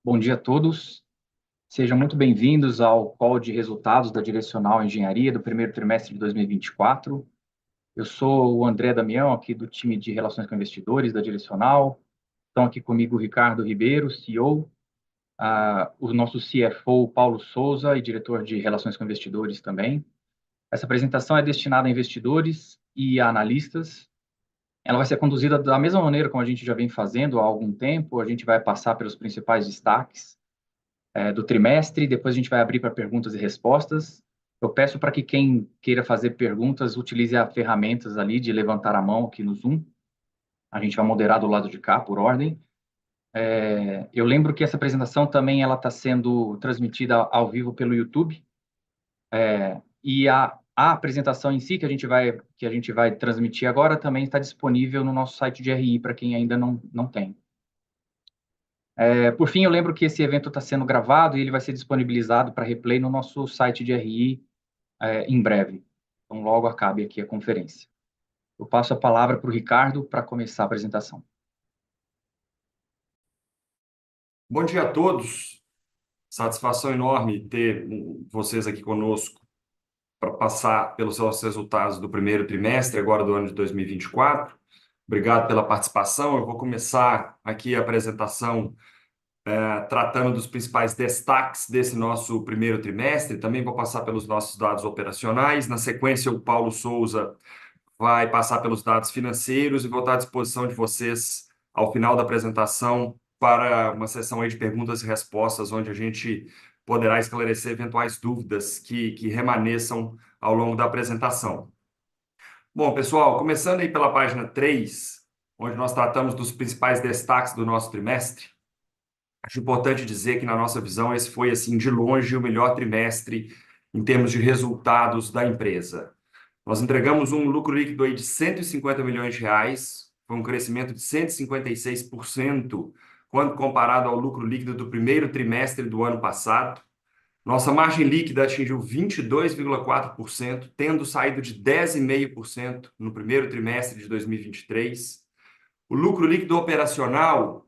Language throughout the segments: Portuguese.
Bom dia a todos. Sejam muito bem-vindos ao call de resultados da Direcional Engenharia do primeiro trimestre de 2024. Eu sou o André Damião, aqui do time de Relações com Investidores da Direcional. Estão aqui comigo o Ricardo Ribeiro, CEO, o nosso CFO, Paulo Souza, e diretor de Relações com Investidores também. Essa apresentação é destinada a investidores e a analistas. Ela vai ser conduzida da mesma maneira como a gente já vem fazendo há algum tempo. A gente vai passar pelos principais destaques do trimestre, depois a gente vai abrir para perguntas e respostas. Eu peço para que quem queira fazer perguntas utilize as ferramentas ali de levantar a mão aqui no Zoom. A gente vai moderar do lado de cá, por ordem. Eu lembro que essa apresentação também ela está sendo transmitida ao vivo pelo YouTube. E a apresentação em si que a gente vai transmitir agora também está disponível no nosso site de RI para quem ainda não tem. Por fim, eu lembro que esse evento está sendo gravado e ele vai ser disponibilizado para replay no nosso site de RI em breve. Então, logo acabe aqui a conferência. Eu passo a palavra para o Ricardo para começar a apresentação. Bom dia a todos. Satisfação enorme ter vocês aqui conosco para passar pelos nossos resultados do primeiro trimestre, agora do ano de 2024. Obrigado pela participação. Eu vou começar aqui a apresentação tratando dos principais destaques desse nosso primeiro trimestre. Também vou passar pelos nossos dados operacionais. Na sequência, o Paulo Souza vai passar pelos dados financeiros e vou estar à disposição de vocês ao final da apresentação para uma sessão aí de perguntas e respostas, onde a gente poderá esclarecer eventuais dúvidas que remaneçam ao longo da apresentação. Bom, pessoal, começando aí pela página 3, onde nós tratamos dos principais destaques do nosso trimestre, acho importante dizer que, na nossa visão, esse foi, assim, de longe o melhor trimestre em termos de resultados da empresa. Nós entregamos um lucro líquido aí de 150 milhões de reais, foi um crescimento de 156% quando comparado ao lucro líquido do primeiro trimestre do ano passado. Nossa margem líquida atingiu 22,4%, tendo saído de 10,5% no primeiro trimestre de 2023. O lucro líquido operacional,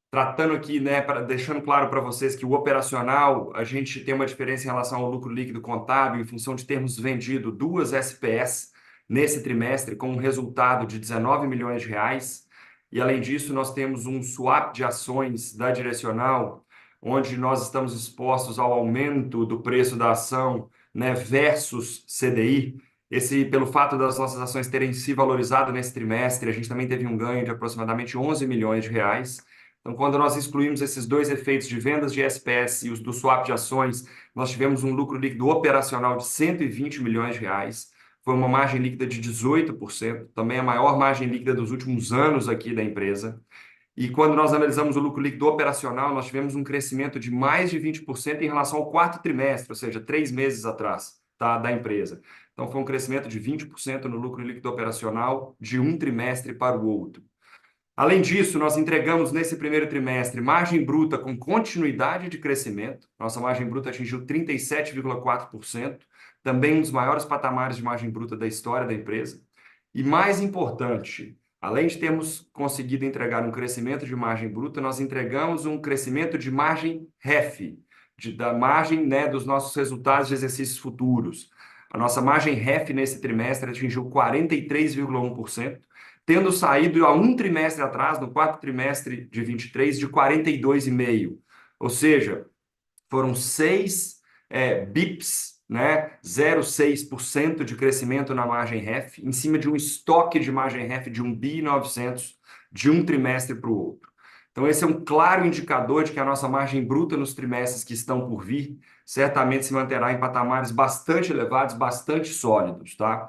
tratando aqui, né, deixando claro para vocês que o operacional, a gente tem uma diferença em relação ao lucro líquido contábil, em função de termos vendido 2 SPS nesse trimestre, com um resultado de 19 milhões de reais. E, além disso, nós temos um swap de ações da Direcional, onde nós estamos expostos ao aumento do preço da ação, né, versus CDI. Pelo fato das nossas ações terem se valorizado nesse trimestre, a gente também teve um ganho de aproximadamente 11 milhões de reais. Então, quando nós excluímos esses dois efeitos de vendas de SPS e os do swap de ações, nós tivemos um lucro líquido operacional de 120 milhões de reais. Foi uma margem líquida de 18%, também a maior margem líquida dos últimos anos aqui da empresa. E quando nós analisamos o lucro líquido operacional, nós tivemos um crescimento de mais de 20% em relação ao quarto trimestre, ou seja, 3 meses atrás, tá, da empresa. Então, foi um crescimento de 20% no lucro líquido operacional de um trimestre para o outro. Além disso, nós entregamos nesse primeiro trimestre margem bruta com continuidade de crescimento. Nossa margem bruta atingiu 37,4%, também um dos maiores patamares de margem bruta da história da empresa. E mais importante, além de termos conseguido entregar um crescimento de margem bruta, nós entregamos um crescimento de margem REF, da margem, né, dos nossos resultados de exercícios futuros. A nossa margem REF nesse trimestre atingiu 43,1%, tendo saído há um trimestre atrás, no quarto trimestre de 23, de 42,5%. Ou seja, foram 6 bips, né? 0,6% de crescimento na margem REF, em cima de um estoque de margem REF de 1,9 bi de um trimestre para o outro. Então, esse é um claro indicador de que a nossa margem bruta nos trimestres que estão por vir certamente se manterá em patamares bastante elevados, bastante sólidos, tá?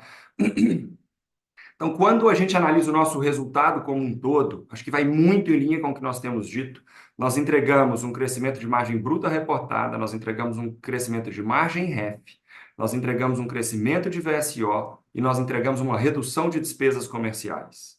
Então, quando a gente analisa o nosso resultado como um todo, acho que vai muito em linha com o que nós temos dito. Nós entregamos um crescimento de margem bruta reportada, nós entregamos um crescimento de margem REF, nós entregamos um crescimento de VSO e nós entregamos uma redução de despesas comerciais.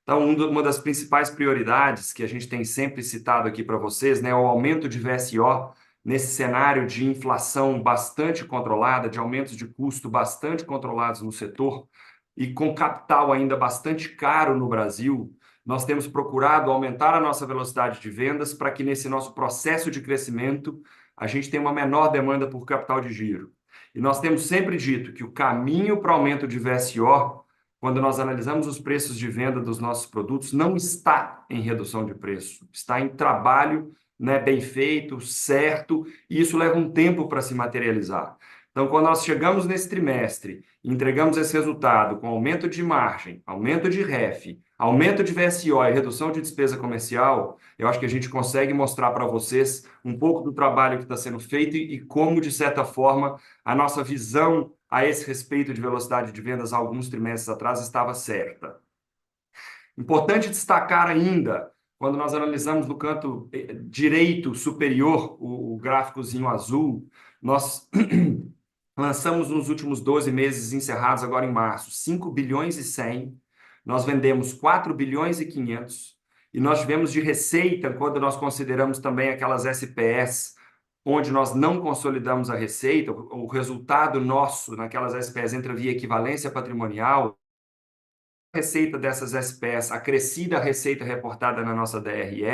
Então, uma das principais prioridades que a gente tem sempre citado aqui para vocês, né, é o aumento de VSO nesse cenário de inflação bastante controlada, de aumentos de custo bastante controlados no setor, e com capital ainda bastante caro no Brasil, nós temos procurado aumentar a nossa velocidade de vendas para que nesse nosso processo de crescimento a gente tenha uma menor demanda por capital de giro. E nós temos sempre dito que o caminho para o aumento de VSO, quando nós analisamos os preços de venda dos nossos produtos, não está em redução de preço, está em trabalho, né, bem feito, certo, e isso leva um tempo para se materializar. Então, quando nós chegamos nesse trimestre e entregamos esse resultado com aumento de margem, aumento de REF, aumento de VSO e redução de despesa comercial, eu acho que a gente consegue mostrar para vocês um pouco do trabalho que está sendo feito e como, de certa forma, a nossa visão a esse respeito de velocidade de vendas há alguns trimestres atrás estava certa. Importante destacar ainda, quando nós analisamos no canto direito superior o gráficozinho azul, nós lançamos nos últimos 12 meses encerrados agora em março 5 bilhões e 100, nós vendemos 4 bilhões e 500 e nós tivemos de receita, quando nós consideramos também aquelas SPS, onde nós não consolidamos a receita, o resultado nosso naquelas SPS entra via equivalência patrimonial, a receita dessas SPS, acrescida a receita reportada na nossa DRE,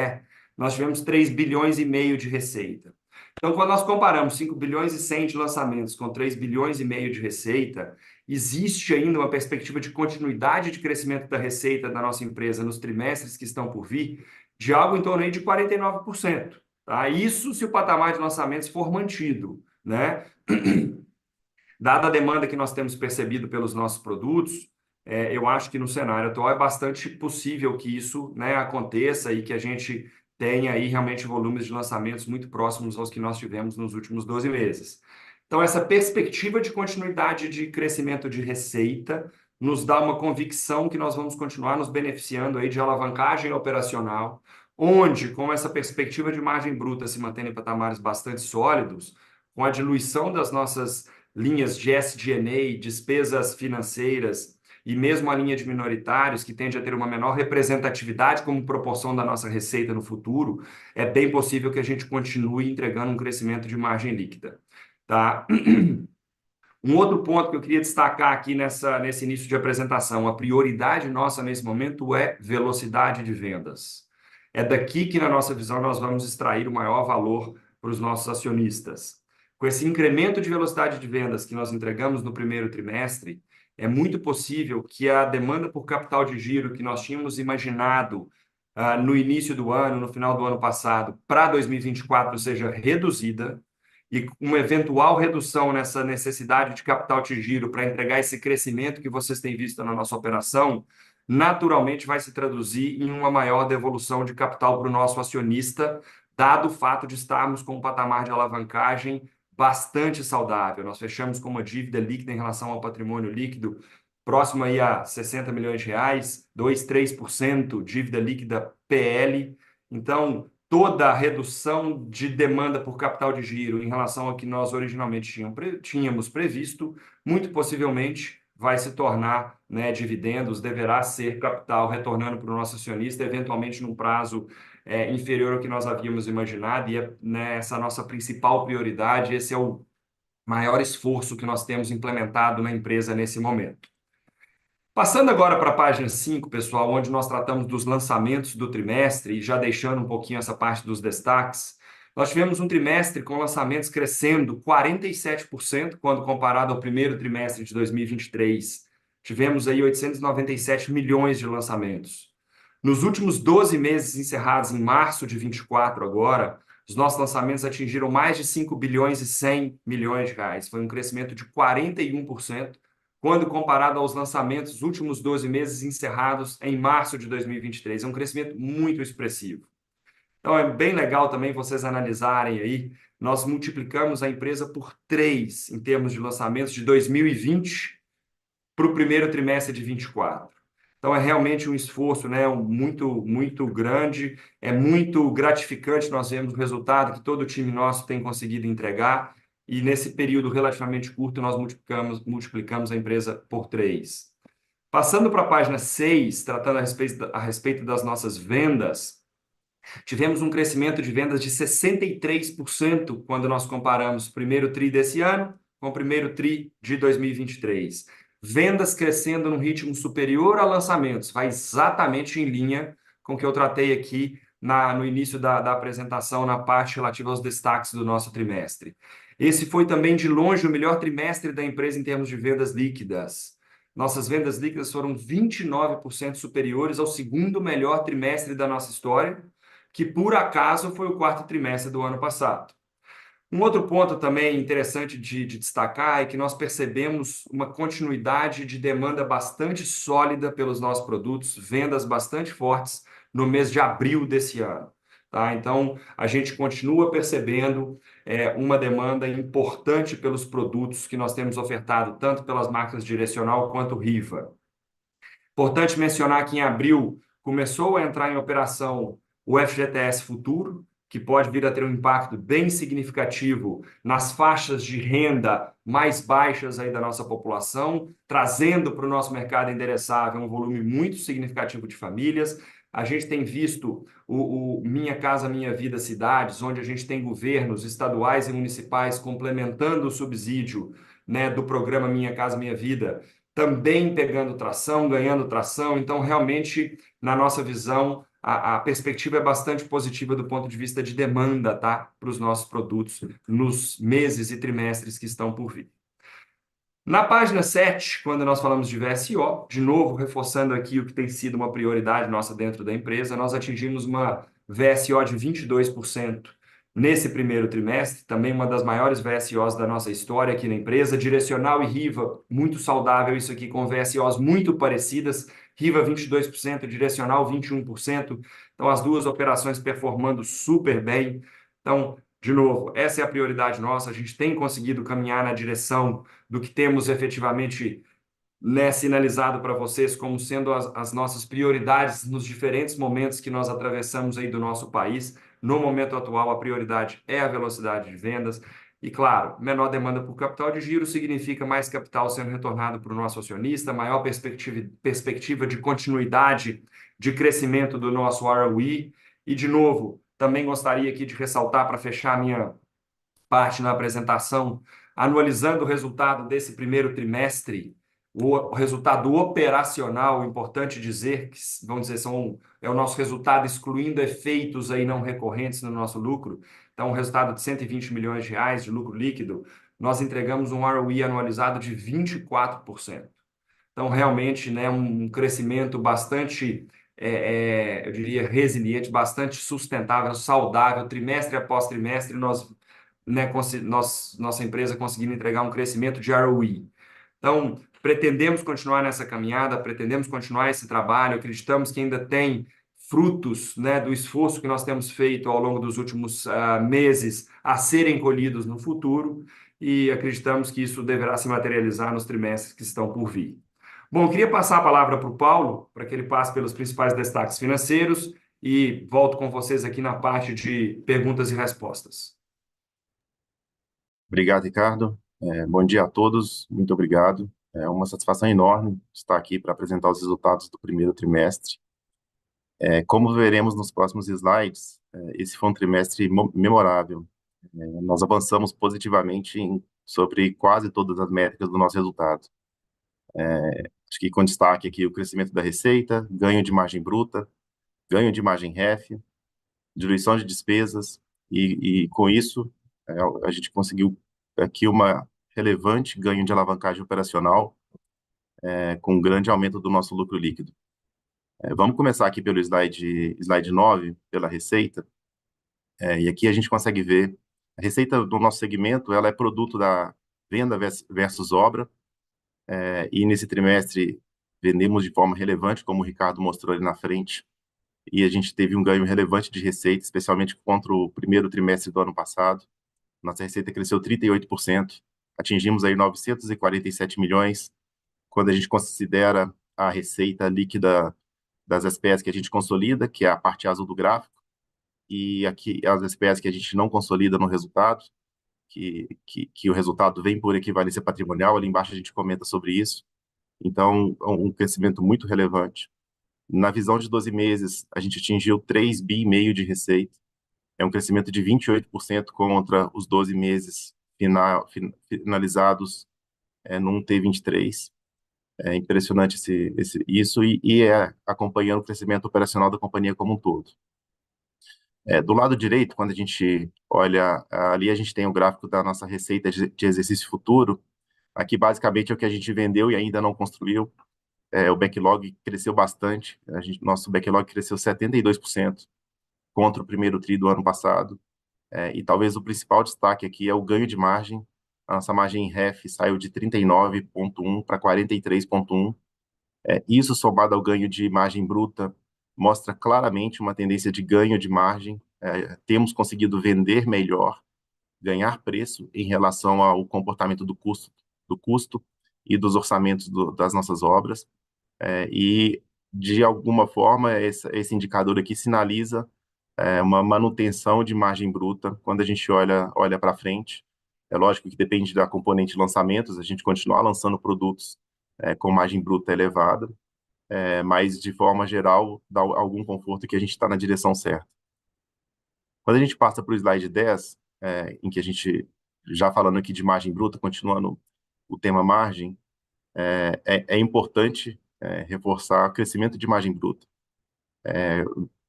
nós tivemos 3 bilhões e meio de receita. Então, quando nós comparamos 5 bilhões e 100 de lançamentos com 3 bilhões e meio de receita, existe ainda uma perspectiva de continuidade de crescimento da receita da nossa empresa nos trimestres que estão por vir, de algo em torno aí de 49%. Tá? Isso se o patamar de lançamentos for mantido, né? Dada a demanda que nós temos percebido pelos nossos produtos, eu acho que no cenário atual é bastante possível que isso, né, aconteça e que a gente tenha aí realmente volumes de lançamentos muito próximos aos que nós tivemos nos últimos 12 meses. Então, essa perspectiva de continuidade de crescimento de receita nos dá uma convicção que nós vamos continuar nos beneficiando aí de alavancagem operacional, onde, com essa perspectiva de margem bruta se mantendo em patamares bastante sólidos, com a diluição das nossas linhas de SG&A, despesas financeiras, e mesmo a linha de minoritários, que tende a ter uma menor representatividade como proporção da nossa receita no futuro, é bem possível que a gente continue entregando um crescimento de margem líquida. Tá? Um outro ponto que eu queria destacar aqui nesse início de apresentação, a prioridade nossa nesse momento é velocidade de vendas. É daqui que, na nossa visão, nós vamos extrair o maior valor para os nossos acionistas. Com esse incremento de velocidade de vendas que nós entregamos no primeiro trimestre, é muito possível que a demanda por capital de giro que nós tínhamos imaginado no início do ano, no final do ano passado, para 2024 seja reduzida e uma eventual redução nessa necessidade de capital de giro para entregar esse crescimento que vocês têm visto na nossa operação, naturalmente vai se traduzir em uma maior devolução de capital para o nosso acionista, dado o fato de estarmos com um patamar de alavancagem bastante saudável. Nós fechamos com uma dívida líquida em relação ao patrimônio líquido próximo aí a 60 milhões de reais, 2, 3% dívida líquida PL. Então, toda a redução de demanda por capital de giro em relação ao que nós originalmente tínhamos previsto, muito possivelmente vai se tornar, né, dividendos, deverá ser capital retornando para o nosso acionista, eventualmente num prazo inferior ao que nós havíamos imaginado, e é, né, essa nossa principal prioridade, esse é o maior esforço que nós temos implementado na empresa nesse momento. Passando agora para a página 5, pessoal, onde nós tratamos dos lançamentos do trimestre, e já deixando um pouquinho essa parte dos destaques, nós tivemos um trimestre com lançamentos crescendo 47% quando comparado ao primeiro trimestre de 2023. Tivemos aí 897 milhões de lançamentos. Nos últimos 12 meses encerrados em março de 24 agora, os nossos lançamentos atingiram mais de 5 bilhões e 100 milhões de reais. Foi um crescimento de 41%, quando comparado aos lançamentos dos últimos 12 meses encerrados em março de 2023. É um crescimento muito expressivo. Então, é bem legal também vocês analisarem aí. Nós multiplicamos a empresa por 3 em termos de lançamentos de 2020 para o primeiro trimestre de 24. Então, é realmente um esforço, né, muito, muito grande, é muito gratificante nós vemos o resultado que todo o time nosso tem conseguido entregar, e nesse período relativamente curto nós multiplicamos a empresa por 3. Passando para a página 6, tratando a respeito das nossas vendas, tivemos um crescimento de vendas de 63% quando nós comparamos o primeiro TRI desse ano com o primeiro TRI de 2023. vendas crescendo num ritmo superior a lançamentos, vai exatamente em linha com o que eu tratei aqui no início da apresentação, na parte relativa aos destaques do nosso trimestre. Esse foi também, de longe, o melhor trimestre da empresa em termos de vendas líquidas. Nossas vendas líquidas foram 29% superiores ao segundo melhor trimestre da nossa história, que por acaso foi o quarto trimestre do ano passado. Um outro ponto também interessante de destacar é que nós percebemos uma continuidade de demanda bastante sólida pelos nossos produtos, vendas bastante fortes no mês de abril desse ano. Tá? Então, a gente continua percebendo uma demanda importante pelos produtos que nós temos ofertado, tanto pelas marcas Direcional quanto Riva. Importante mencionar que em abril começou a entrar em operação o FGTS Futuro, que pode vir a ter um impacto bem significativo nas faixas de renda mais baixas aí da nossa população, trazendo para o nosso mercado endereçável um volume muito significativo de famílias. A gente tem visto o Minha Casa Minha Vida Cidades, onde a gente tem governos estaduais e municipais complementando o subsídio, né, do programa Minha Casa Minha Vida, também pegando tração, ganhando tração. Então, realmente, na nossa visão, a perspectiva é bastante positiva do ponto de vista de demanda, tá? Para os nossos produtos nos meses e trimestres que estão por vir. Na página 7, quando nós falamos de VSO, de novo, reforçando aqui o que tem sido uma prioridade nossa dentro da empresa, nós atingimos uma VSO de 22% nesse primeiro trimestre, também uma das maiores VSOs da nossa história aqui na empresa. Direcional e Riva, muito saudável isso aqui, com VSOs muito parecidas. Riva 22%, Direcional 21%. Então, as duas operações performando super bem. Então, de novo, essa é a prioridade nossa. A gente tem conseguido caminhar na direção do que temos efetivamente, né, sinalizado para vocês como sendo as nossas prioridades nos diferentes momentos que nós atravessamos aí do nosso país. No momento atual, a prioridade é a velocidade de vendas. E, claro, menor demanda por capital de giro significa mais capital sendo retornado para o nosso acionista, maior perspectiva de continuidade de crescimento do nosso ROE. E, de novo, também gostaria aqui de ressaltar, para fechar a minha parte na apresentação, anualizando o resultado desse primeiro trimestre, o resultado operacional, importante dizer, que vamos dizer, é o nosso resultado excluindo efeitos aí não recorrentes no nosso lucro. Então, um resultado de 120 milhões de reais de lucro líquido, nós entregamos um ROE anualizado de 24%. Então, realmente, né, um crescimento bastante, eu diria, resiliente, bastante sustentável, saudável, trimestre após trimestre, nós, né, nossa empresa conseguindo entregar um crescimento de ROE. Então, pretendemos continuar nessa caminhada, pretendemos continuar esse trabalho, acreditamos que ainda tem frutos, né, do esforço que nós temos feito ao longo dos últimos meses a serem colhidos no futuro e acreditamos que isso deverá se materializar nos trimestres que estão por vir. Bom, eu queria passar a palavra para o Paulo, para que ele passe pelos principais destaques financeiros e volto com vocês aqui na parte de perguntas e respostas. Obrigado, Ricardo. Bom dia a todos, muito obrigado. É uma satisfação enorme estar aqui para apresentar os resultados do primeiro trimestre. Como veremos nos próximos slides, esse foi um trimestre memorável. Nós avançamos positivamente sobre quase todas as métricas do nosso resultado. Acho que com destaque aqui o crescimento da receita, ganho de margem bruta, ganho de margem REF, diluição de despesas, e com isso a gente conseguiu aqui uma relevante ganho de alavancagem operacional, com um grande aumento do nosso lucro líquido. Vamos começar aqui pelo slide 9, pela receita, e aqui a gente consegue ver a receita do nosso segmento, ela é produto da venda versus obra, e nesse trimestre vendemos de forma relevante, como o Ricardo mostrou ali na frente, e a gente teve um ganho relevante de receita, especialmente contra o primeiro trimestre do ano passado. Nossa receita cresceu 38%, atingimos aí 947 milhões, quando a gente considera a receita líquida das SPS que a gente consolida, que é a parte azul do gráfico, e aqui as SPS que a gente não consolida no resultado, que o resultado vem por equivalência patrimonial, ali embaixo a gente comenta sobre isso. Então, um crescimento muito relevante. Na visão de 12 meses, a gente atingiu 3,5 bi de receita, é um crescimento de 28% contra os 12 meses finalizados num T23. É impressionante isso e acompanhando o crescimento operacional da companhia como um todo. Do lado direito, quando a gente olha ali, a gente tem o gráfico da nossa receita de exercício futuro. Aqui, basicamente, é o que a gente vendeu e ainda não construiu. O backlog cresceu bastante. Nosso backlog cresceu 72% contra o primeiro tri do ano passado. E talvez o principal destaque aqui é o ganho de margem. A nossa margem em REF saiu de 39,1 para 43,1. Isso, somado ao ganho de margem bruta, mostra claramente uma tendência de ganho de margem. Temos conseguido vender melhor, ganhar preço em relação ao comportamento do custo e dos orçamentos das nossas obras. E, de alguma forma, esse indicador aqui sinaliza uma manutenção de margem bruta quando a gente olha para frente. É lógico que depende da componente de lançamentos, a gente continuar lançando produtos com margem bruta elevada, mas, de forma geral, dá algum conforto que a gente está na direção certa. Quando a gente passa para o slide 10, em que a gente, já falando aqui de margem bruta, continuando o tema margem, é importante reforçar o crescimento de margem bruta.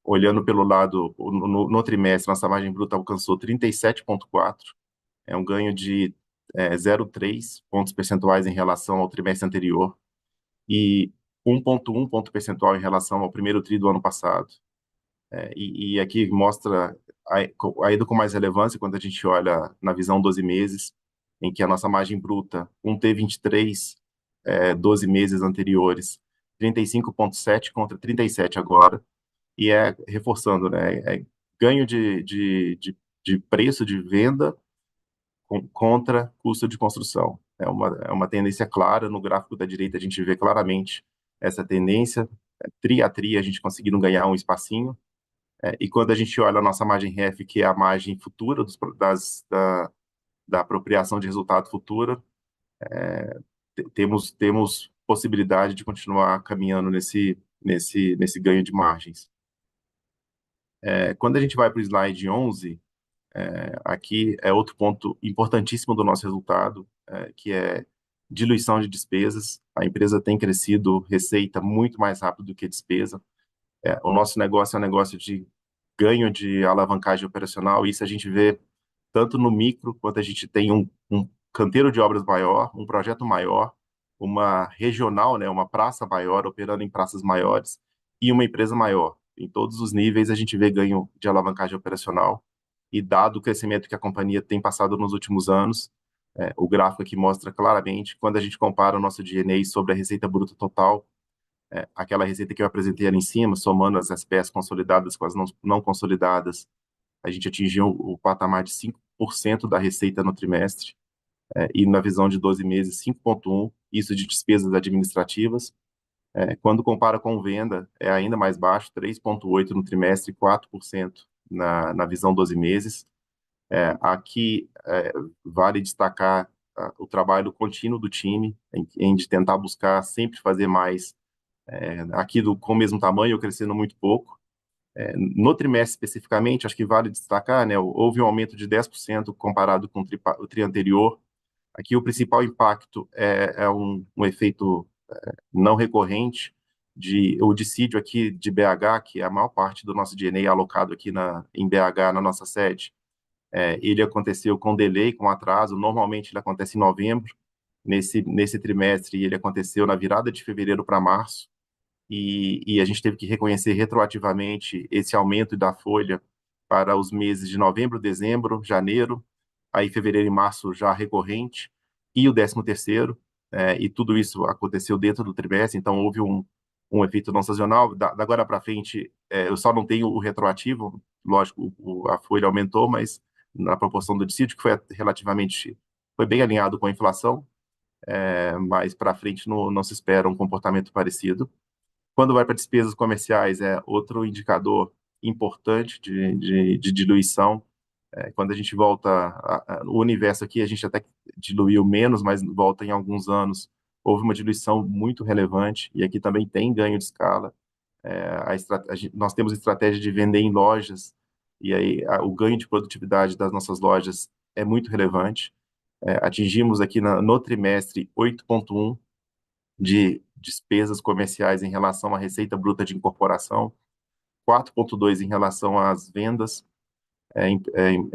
Olhando pelo lado, no trimestre, nossa margem bruta alcançou 37,4, é um ganho de 0,3 pontos percentuais em relação ao trimestre anterior e 1,1 ponto percentual em relação ao primeiro tri do ano passado. E aqui mostra ainda com mais relevância quando a gente olha na visão 12 meses, em que a nossa margem bruta, um T23, 12 meses anteriores, 35,7 contra 37 agora, e reforçando, né, ganho de preço de venda contra custo de construção. É uma tendência clara, no gráfico da direita a gente vê claramente essa tendência, tri a tri a gente conseguindo ganhar um espacinho, e quando a gente olha a nossa margem REF, que é a margem futura da apropriação de resultado futura, temos possibilidade de continuar caminhando nesse ganho de margens. Quando a gente vai para o slide 11, aqui é outro ponto importantíssimo do nosso resultado, que é diluição de despesas. A empresa tem crescido receita muito mais rápido do que despesa. O nosso negócio é um negócio de ganho de alavancagem operacional, e isso a gente vê tanto no micro, quanto a gente tem um canteiro de obras maior, um projeto maior, uma regional, né, uma praça maior, operando em praças maiores, e uma empresa maior. Em todos os níveis a gente vê ganho de alavancagem operacional, e dado o crescimento que a companhia tem passado nos últimos anos, o gráfico aqui mostra claramente, quando a gente compara o nosso G&A sobre a receita bruta total, aquela receita que eu apresentei ali em cima, somando as SPS consolidadas com as não consolidadas, a gente atingiu o patamar de 5% da receita no trimestre, e na visão de 12 meses, 5,1%, isso de despesas administrativas. Quando compara com venda, é ainda mais baixo, 3,8% no trimestre, 4% na visão 12 meses. Aqui vale destacar o trabalho contínuo do time, em de tentar buscar sempre fazer mais, aqui com o mesmo tamanho, ou crescendo muito pouco. No trimestre especificamente, acho que vale destacar, né, houve um aumento de 10% comparado com o tri anterior. Aqui o principal impacto é um efeito não recorrente o dissídio aqui de BH, que é a maior parte do nosso G&A alocado aqui em BH, na nossa sede. Ele aconteceu com delay, com atraso. Normalmente ele acontece em novembro. Nesse trimestre ele aconteceu na virada de fevereiro para março. E a gente teve que reconhecer retroativamente esse aumento da folha para os meses de novembro, dezembro, janeiro, aí fevereiro e março já recorrente, e o 13º, e tudo isso aconteceu dentro do trimestre, então houve um efeito não sazonal. Da agora para frente, eu só não tenho o retroativo, lógico, a folha aumentou, mas na proporção do dissídio, que foi bem alinhado com a inflação, mas para frente não se espera um comportamento parecido. Quando vai para despesas comerciais, é outro indicador importante de diluição. Quando a gente volta, o universo aqui, a gente até diluiu menos, mas volta em alguns anos, houve uma diluição muito relevante, e aqui também tem ganho de escala. Nós temos estratégia de vender em lojas, e aí o ganho de produtividade das nossas lojas é muito relevante. Atingimos aqui no trimestre 8,1, de despesas comerciais em relação à receita bruta de incorporação, 4,2 em relação às vendas. É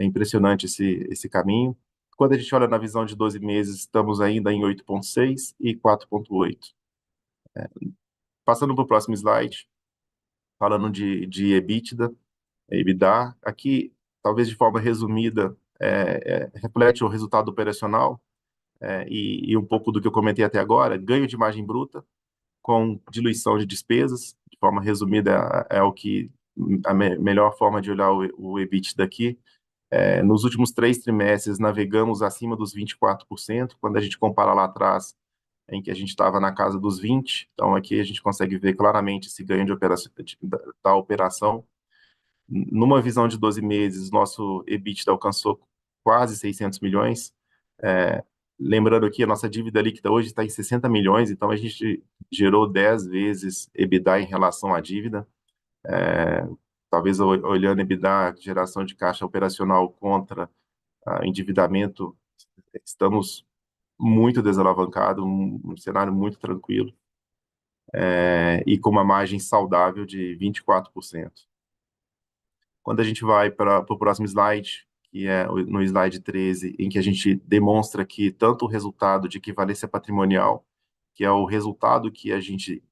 impressionante esse caminho. Quando a gente olha na visão de 12 meses, estamos ainda em 8,6 e 4,8. Passando para o próximo slide, falando de EBITDA, aqui, talvez de forma resumida, reflete o resultado operacional e um pouco do que eu comentei até agora, ganho de margem bruta com diluição de despesas, de forma resumida, é o que a melhor forma de olhar o EBITDA daqui. Nos últimos 3 trimestres, navegamos acima dos 24%, quando a gente compara lá atrás, em que a gente estava na casa dos 20%, então aqui a gente consegue ver claramente esse ganho da operação. Numa visão de 12 meses, nosso EBITDA alcançou quase 600 milhões. Lembrando aqui, a nossa dívida líquida hoje está em 60 milhões, então a gente gerou 10 vezes EBITDA em relação à dívida. Talvez olhando EBITDA, geração de caixa operacional contra endividamento, estamos muito desalavancados, um cenário muito tranquilo, e com uma margem saudável de 24%. Quando a gente vai para o próximo slide, que é no slide 13, em que a gente demonstra que tanto o resultado de equivalência patrimonial, que é o resultado que a gente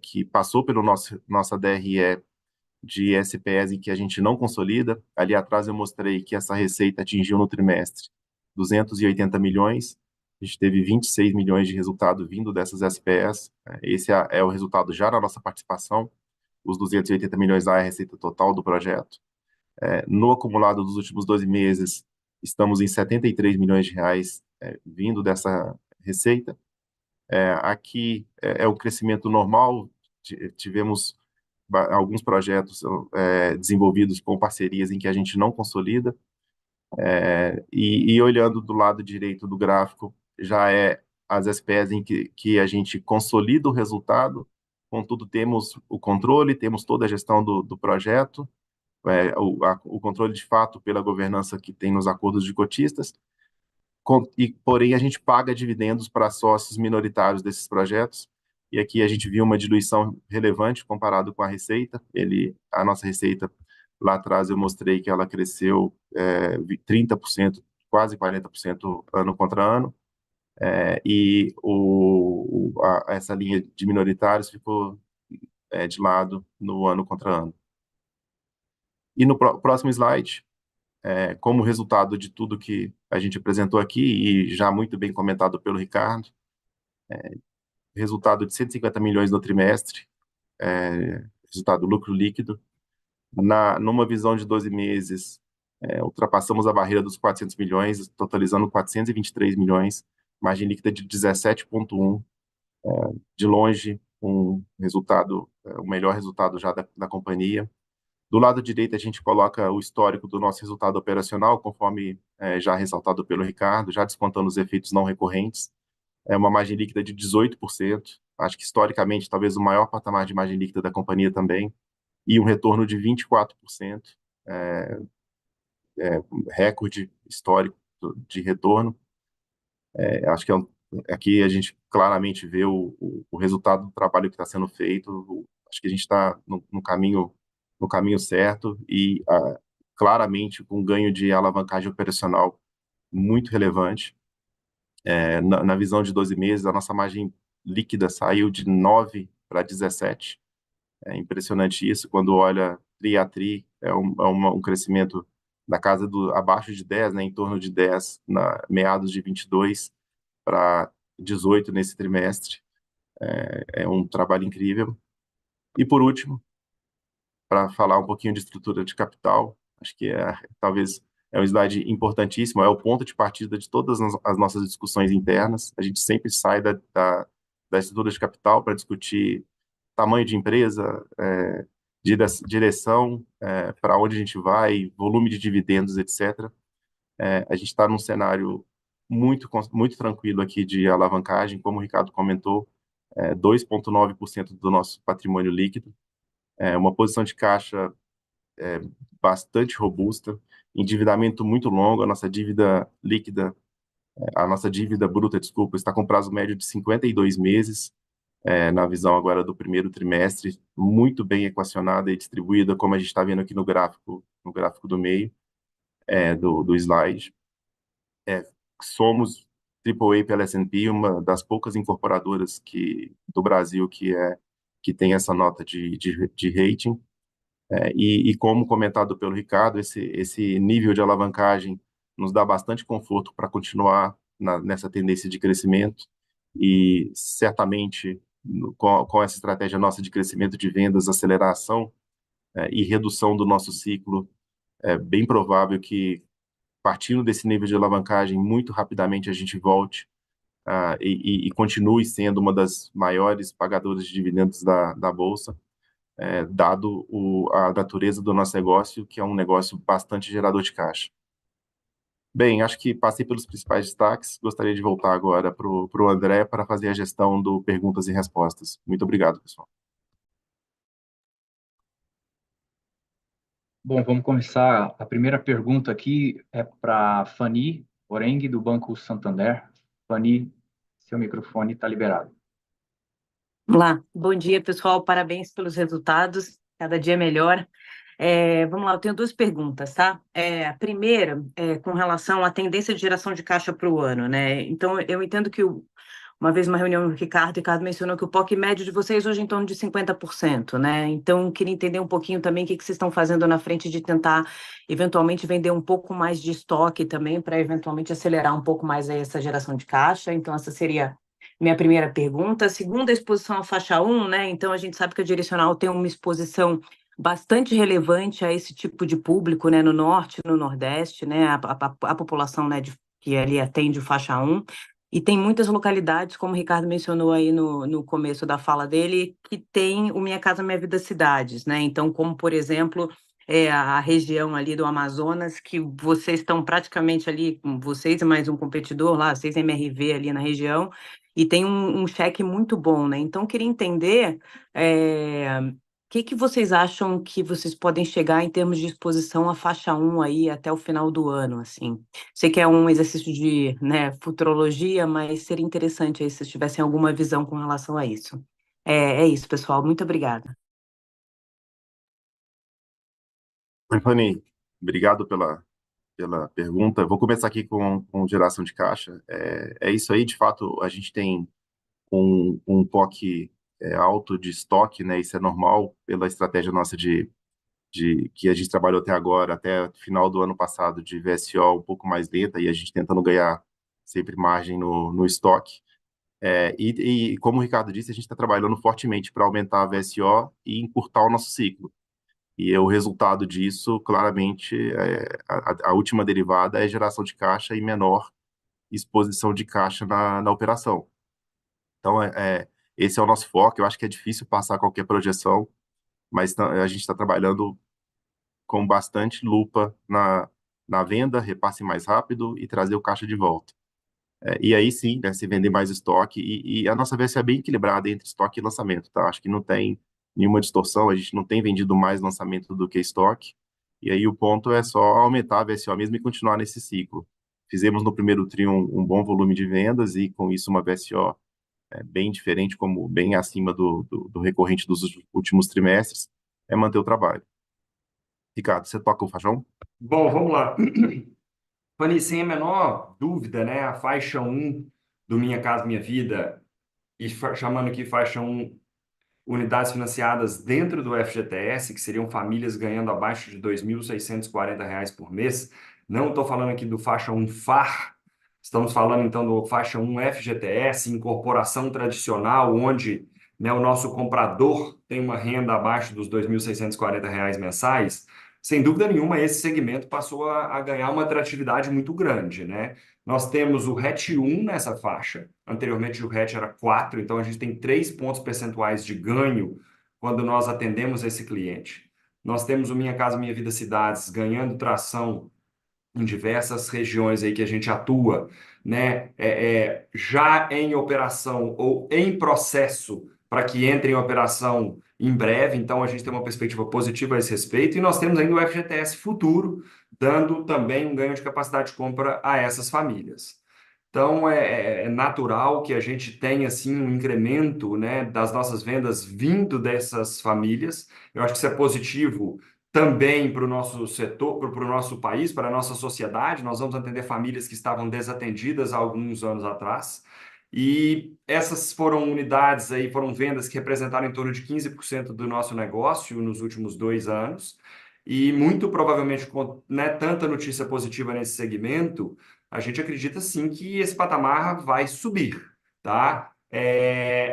que passou pelo nossa DRE de SPS em que a gente não consolida. Ali atrás eu mostrei que essa receita atingiu no trimestre 280 milhões. A gente teve 26 milhões de resultado vindo dessas SPS. Esse é o resultado já na nossa participação. Os 280 milhões é a receita total do projeto. No acumulado dos últimos 12 meses, estamos em 73 milhões de reais vindo dessa receita. Aqui é o crescimento normal. Tivemos alguns projetos desenvolvidos com parcerias em que a gente não consolida. E olhando do lado direito do gráfico, já as SPS em que a gente consolida o resultado, contudo temos o controle, temos toda a gestão do projeto, o controle de fato pela governança que tem nos acordos de cotistas, porém a gente paga dividendos para sócios minoritários desses projetos, e aqui a gente viu uma diluição relevante comparado com a receita. A nossa receita, lá atrás eu mostrei que ela cresceu 30%, quase 40% ano contra ano, e essa linha de minoritários ficou de lado no ano contra ano. E no próximo slide, como resultado de tudo que a gente apresentou aqui, e já muito bem comentado pelo Ricardo, resultado de 150 milhões no trimestre, resultado lucro líquido. Numa visão de 12 meses, ultrapassamos a barreira dos 400 milhões, totalizando 423 milhões, margem líquida de 17,1%, de longe o melhor resultado já da companhia. Do lado direito, a gente coloca o histórico do nosso resultado operacional, conforme já ressaltado pelo Ricardo, já descontando os efeitos não recorrentes. É uma margem líquida de 18%, acho que historicamente talvez o maior patamar de margem líquida da companhia também, e um retorno de 24%, recorde histórico de retorno. Acho que aqui a gente claramente vê o resultado do trabalho que está sendo feito. Acho que a gente está no caminho certo e claramente com um ganho de alavancagem operacional muito relevante. Na visão de 12 meses, a nossa margem líquida saiu de 9 para 17. É impressionante isso. Quando olha tri a tri, um crescimento da casa abaixo de 10, né, em torno de 10, meados de 22 para 18 nesse trimestre. É um trabalho incrível. E por último, para falar um pouquinho de estrutura de capital, acho que talvez um slide importantíssimo, é o ponto de partida de todas as nossas discussões internas. A gente sempre sai da estrutura de capital para discutir tamanho de empresa, direção, para onde a gente vai, volume de dividendos, etc. A gente está num cenário muito, muito tranquilo aqui de alavancagem, como o Ricardo comentou, 2,9% do nosso patrimônio líquido, uma posição de caixa bastante robusta, endividamento muito longo, a nossa dívida líquida A nossa dívida bruta, desculpa, está com prazo médio de 52 meses, na visão agora do primeiro trimestre, muito bem equacionada e distribuída, como a gente está vendo aqui no gráfico do meio, do slide. Somos AAA pela S&P, uma das poucas incorporadoras do Brasil que tem essa nota de rating. E como comentado pelo Ricardo, esse nível de alavancagem nos dá bastante conforto para continuar nessa tendência de crescimento e certamente com essa estratégia nossa de crescimento de vendas, aceleração e redução do nosso ciclo, é bem provável que partindo desse nível de alavancagem muito rapidamente a gente volte e continue sendo uma das maiores pagadoras de dividendos da Bolsa, dado a natureza do nosso negócio, que é um negócio bastante gerador de caixa. Bem, acho que passei pelos principais destaques. Gostaria de voltar agora para o André para fazer a gestão do perguntas e respostas. Muito obrigado, pessoal. Bom, vamos começar. A primeira pergunta aqui é para Fanny Orengue, do Banco Santander. Fanny, seu microfone está liberado. Olá, bom dia, pessoal. Parabéns pelos resultados, cada dia melhor. Vamos lá, eu tenho duas perguntas, tá? A primeira é com relação à tendência de geração de caixa para o ano, né? Então, eu entendo que uma vez uma reunião com o Ricardo mencionou que o POC médio de vocês hoje é em torno de 50%, né? Então, eu queria entender um pouquinho também o que vocês estão fazendo na frente de tentar, eventualmente, vender um pouco mais de estoque também, para eventualmente acelerar um pouco mais aí essa geração de caixa. Então, essa seria minha primeira pergunta. Segunda, a exposição à faixa 1, né? Então, a gente sabe que a Direcional tem uma exposição bastante relevante a esse tipo de público, né? No Norte, no Nordeste, né? A população, né, que ali atende faixa 1. E tem muitas localidades, como o Ricardo mencionou aí no começo da fala dele, que tem o Minha Casa Minha Vida Cidades, né? Então, como, por exemplo, a região ali do Amazonas, que vocês estão praticamente ali, vocês e mais um competidor lá, vocês MRV ali na região, e tem um cheque muito bom, né? Então, queria entender o que vocês acham que vocês podem chegar em termos de exposição à faixa 1 aí até o final do ano, assim? Sei que é um exercício de, né, futurologia, mas seria interessante aí se vocês tivessem alguma visão com relação a isso. É isso, pessoal. Muito obrigada. Oi, Fanny, obrigado pela pergunta. Vou começar aqui com geração de caixa. É isso aí, de fato, a gente tem um POC alto de estoque, né? Isso é normal pela estratégia nossa de que a gente trabalhou até agora, até o final do ano passado, de VSO um pouco mais lenta e a gente tentando ganhar sempre margem no estoque. E como o Ricardo disse, a gente está trabalhando fortemente para aumentar a VSO e encurtar o nosso ciclo. E o resultado disso, claramente, a última derivada é geração de caixa e menor exposição de caixa na operação. Então, esse é o nosso foco. Eu acho que é difícil passar qualquer projeção, mas a gente está trabalhando com bastante lupa na venda, repasse mais rápido e trazer o caixa de volta. E aí sim, né, se vender mais estoque, e a nossa VSO é bem equilibrada entre estoque e lançamento, tá? Acho que não tem nenhuma distorção, a gente não tem vendido mais lançamento do que estoque, e aí o ponto é só aumentar a VSO mesmo e continuar nesse ciclo. Fizemos no primeiro TRI um bom volume de vendas e com isso uma VSO bem diferente, como bem acima do recorrente dos últimos trimestres, é manter o trabalho. Ricardo, você toca o faixão? Bom, vamos lá. Fanny, sem a menor dúvida, né? A faixa 1 do Minha Casa Minha Vida, e chamando aqui faixa 1 unidades financiadas dentro do FGTS, que seriam famílias ganhando abaixo de R$ 2.640 por mês. Não estou falando aqui do faixa 1 FAR, estamos falando então do faixa 1 FGTS, incorporação tradicional, onde, né, o nosso comprador tem uma renda abaixo dos R$ 2.640 mensais. Sem dúvida nenhuma, esse segmento passou a ganhar uma atratividade muito grande, né? Nós temos o RET 1 nessa faixa. Anteriormente o RET era 4, então a gente tem 3 pontos percentuais de ganho quando nós atendemos esse cliente. Nós temos o Minha Casa Minha Vida Cidades ganhando tração em diversas regiões aí que a gente atua, né? Já em operação ou em processo para que entre em operação em breve, então a gente tem uma perspectiva positiva a esse respeito, e nós temos ainda o FGTS Futuro, dando também um ganho de capacidade de compra a essas famílias. Então, é natural que a gente tenha, assim, um incremento, né, das nossas vendas vindo dessas famílias. Eu acho que isso é positivo também para o nosso setor, para o nosso país, para a nossa sociedade. Nós vamos atender famílias que estavam desatendidas há alguns anos atrás. E essas foram unidades aí, foram vendas que representaram em torno de 15% do nosso negócio nos últimos 2 anos. E muito provavelmente, com, né, tanta notícia positiva nesse segmento, a gente acredita sim que esse patamar vai subir, tá?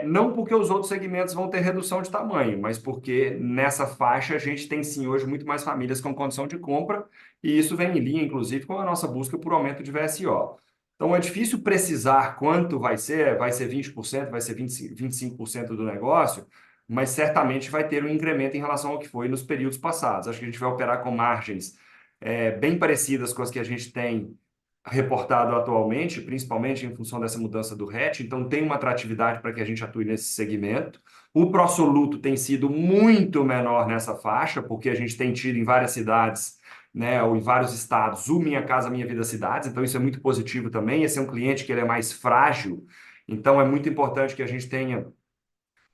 Não porque os outros segmentos vão ter redução de tamanho, mas porque nessa faixa a gente tem sim hoje muito mais famílias com condição de compra, e isso vem em linha, inclusive, com a nossa busca por aumento de VSO. Então é difícil precisar quanto vai ser 20%, vai ser 25% do negócio, mas certamente vai ter um incremento em relação ao que foi nos períodos passados. Acho que a gente vai operar com margens bem parecidas com as que a gente tem reportado atualmente, principalmente em função dessa mudança do RET, então tem uma atratividade para que a gente atue nesse segmento. O pró-soluto tem sido muito menor nessa faixa, porque a gente tem tido em várias cidades, né, ou em vários estados, o Minha Casa Minha Vida Cidades, então isso é muito positivo também. Esse é um cliente que ele é mais frágil, então é muito importante que a gente tenha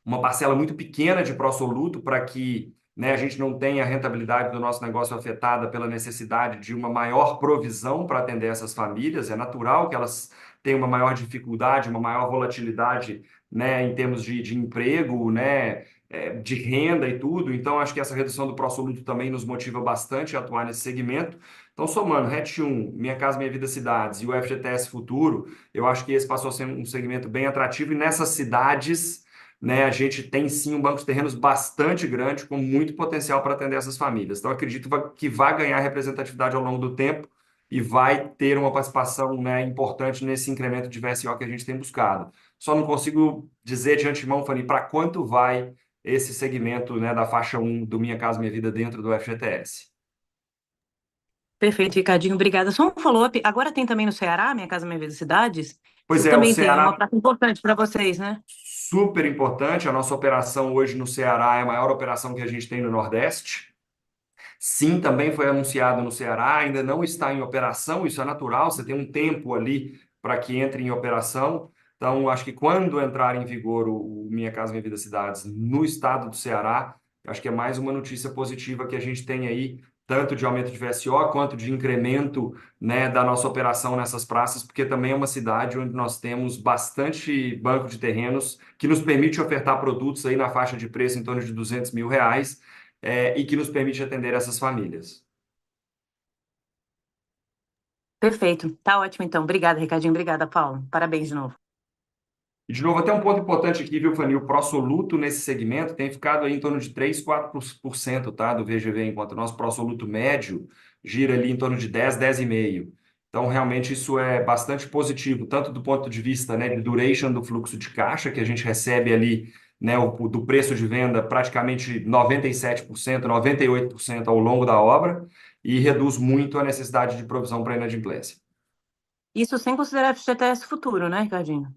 uma parcela muito pequena de pró-soluto para que, né, a gente não tenha a rentabilidade do nosso negócio afetada pela necessidade de uma maior provisão para atender essas famílias. É natural que elas tenham uma maior dificuldade, uma maior volatilidade, né, em termos de emprego, né, de renda e tudo. Então, acho que essa redução do pró-soluto também nos motiva bastante a atuar nesse segmento. Então, somando RET 1, Minha Casa Minha Vida Cidades e o FGTS Futuro, eu acho que esse passou a ser um segmento bem atrativo, e nessas cidades, né, a gente tem sim um banco de terrenos bastante grande, com muito potencial para atender essas famílias. Então, acredito que vai ganhar representatividade ao longo do tempo e vai ter uma participação, né, importante nesse incremento de VSO que a gente tem buscado. Só não consigo dizer de antemão, Fanny, para quanto vai esse segmento, né, da faixa 1 do Minha Casa Minha Vida dentro do FGTS. Perfeito, Ricardinho, obrigada. Só um follow-up. Agora tem também no Ceará, Minha Casa Minha Vida Cidades? Pois Vocês é, o também têm, é uma Ceará, praça importante para vocês, né? super importante. A nossa operação hoje no Ceará é a maior operação que a gente tem no Nordeste. Sim, também foi anunciado no Ceará, ainda não está em operação, isso é natural, você tem um tempo ali para que entre em operação. Então, acho que quando entrar em vigor o Minha Casa Minha Vida Cidades no estado do Ceará, acho que é mais uma notícia positiva que a gente tem aí, tanto de aumento de VSO quanto de incremento, né, da nossa operação nessas praças, porque também é uma cidade onde nós temos bastante banco de terrenos que nos permite ofertar produtos aí na faixa de preço em torno de R$ 200 mil, e que nos permite atender essas famílias. Perfeito, tá ótimo então. Obrigada, Ricardinho, obrigada, Paulo. Parabéns de novo. E, de novo, até um ponto importante aqui, viu, Fanny? O pró-soluto nesse segmento tem ficado aí em torno de 3, 4%, tá, do VGV, enquanto o nosso pró-soluto médio gira ali em torno de 10, 10,5%. Então, realmente, isso é bastante positivo, tanto do ponto de vista, né, de duration do fluxo de caixa, que a gente recebe ali, né, do preço de venda praticamente 97%, 98% ao longo da obra, e reduz muito a necessidade de provisão para inadimplência. Isso sem considerar FGTS futuro, né, Ricardinho?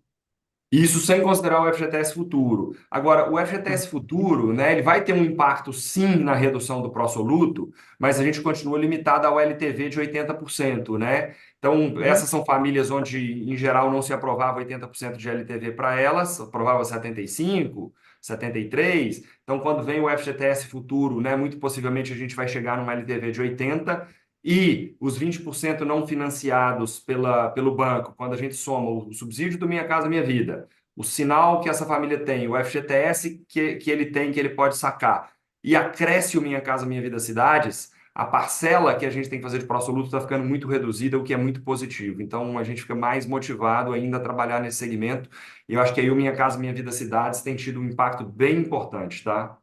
Isso sem considerar o FGTS Futuro. Agora, o FGTS Futuro, né, ele vai ter um impacto sim na redução do pró-soluto, mas a gente continua limitado ao LTV de 80%, né? Então, Uhum. essas são famílias onde, em geral, não se aprovava 80% de LTV para elas, aprovava 75%, 73%. Então, quando vem o FGTS Futuro, né, muito possivelmente a gente vai chegar numa LTV de 80%. E os 20% não financiados pelo banco, quando a gente soma o subsídio do Minha Casa Minha Vida, o sinal que essa família tem, o FGTS que ele tem, que ele pode sacar, e acresce o Minha Casa Minha Vida Cidades, a parcela que a gente tem que fazer de pró-soluto está ficando muito reduzida, o que é muito positivo. Então, a gente fica mais motivado ainda a trabalhar nesse segmento. E eu acho que aí o Minha Casa Minha Vida Cidades tem tido um impacto bem importante, tá?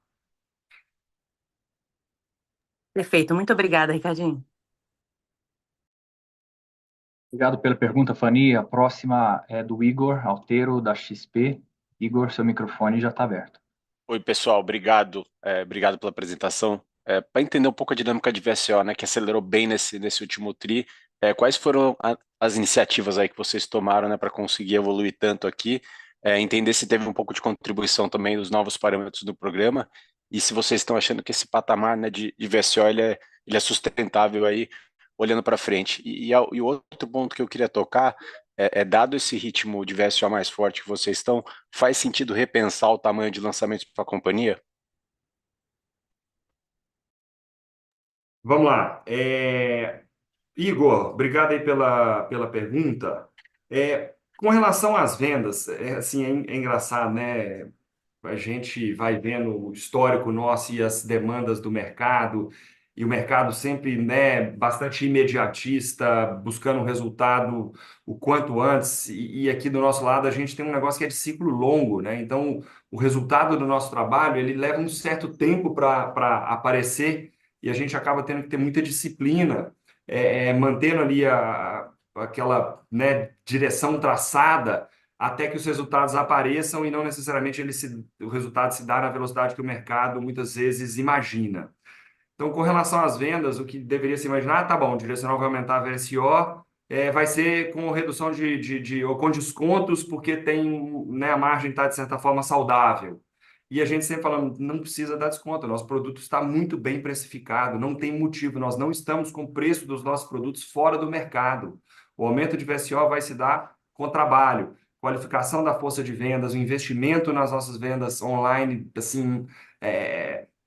Perfeito, muito obrigada, Ricardinho. Obrigado pela pergunta, Fanny. A próxima é do Igor Altero, da XP. Igor, seu microfone já está aberto. Oi, pessoal, obrigado, obrigado pela apresentação. Para entender um pouco a dinâmica de VSO, né, que acelerou bem nesse último TRI, quais foram as iniciativas aí que vocês tomaram, né, para conseguir evoluir tanto aqui? Entender se teve um pouco de contribuição também dos novos parâmetros do programa e se vocês estão achando que esse patamar, né, de VSO ele é sustentável aí olhando para frente. E o outro ponto que eu queria tocar dado esse ritmo de VSO mais forte que vocês estão, faz sentido repensar o tamanho de lançamentos para a companhia? Vamos lá. Igor, obrigado aí pela pergunta. Com relação às vendas, assim, é engraçado, né? A gente vai vendo o histórico nosso e as demandas do mercado, e o mercado sempre, né, bastante imediatista, buscando um resultado o quanto antes, e aqui do nosso lado a gente tem um negócio que é de ciclo longo, né? Então, o resultado do nosso trabalho, ele leva um certo tempo para aparecer, e a gente acaba tendo que ter muita disciplina, mantendo ali aquela, né, direção traçada, até que os resultados apareçam e não necessariamente o resultado se dá na velocidade que o mercado muitas vezes imagina. Então, com relação às vendas, o que deveria se imaginar, tá bom, o direcional vai aumentar a VSO, vai ser com redução ou com descontos, porque tem, né, a margem está, de certa forma, saudável. E a gente sempre falando, não precisa dar desconto, nosso produto está muito bem precificado, não tem motivo, nós não estamos com o preço dos nossos produtos fora do mercado. O aumento de VSO vai se dar com trabalho, qualificação da força de vendas, o investimento nas nossas vendas online, assim,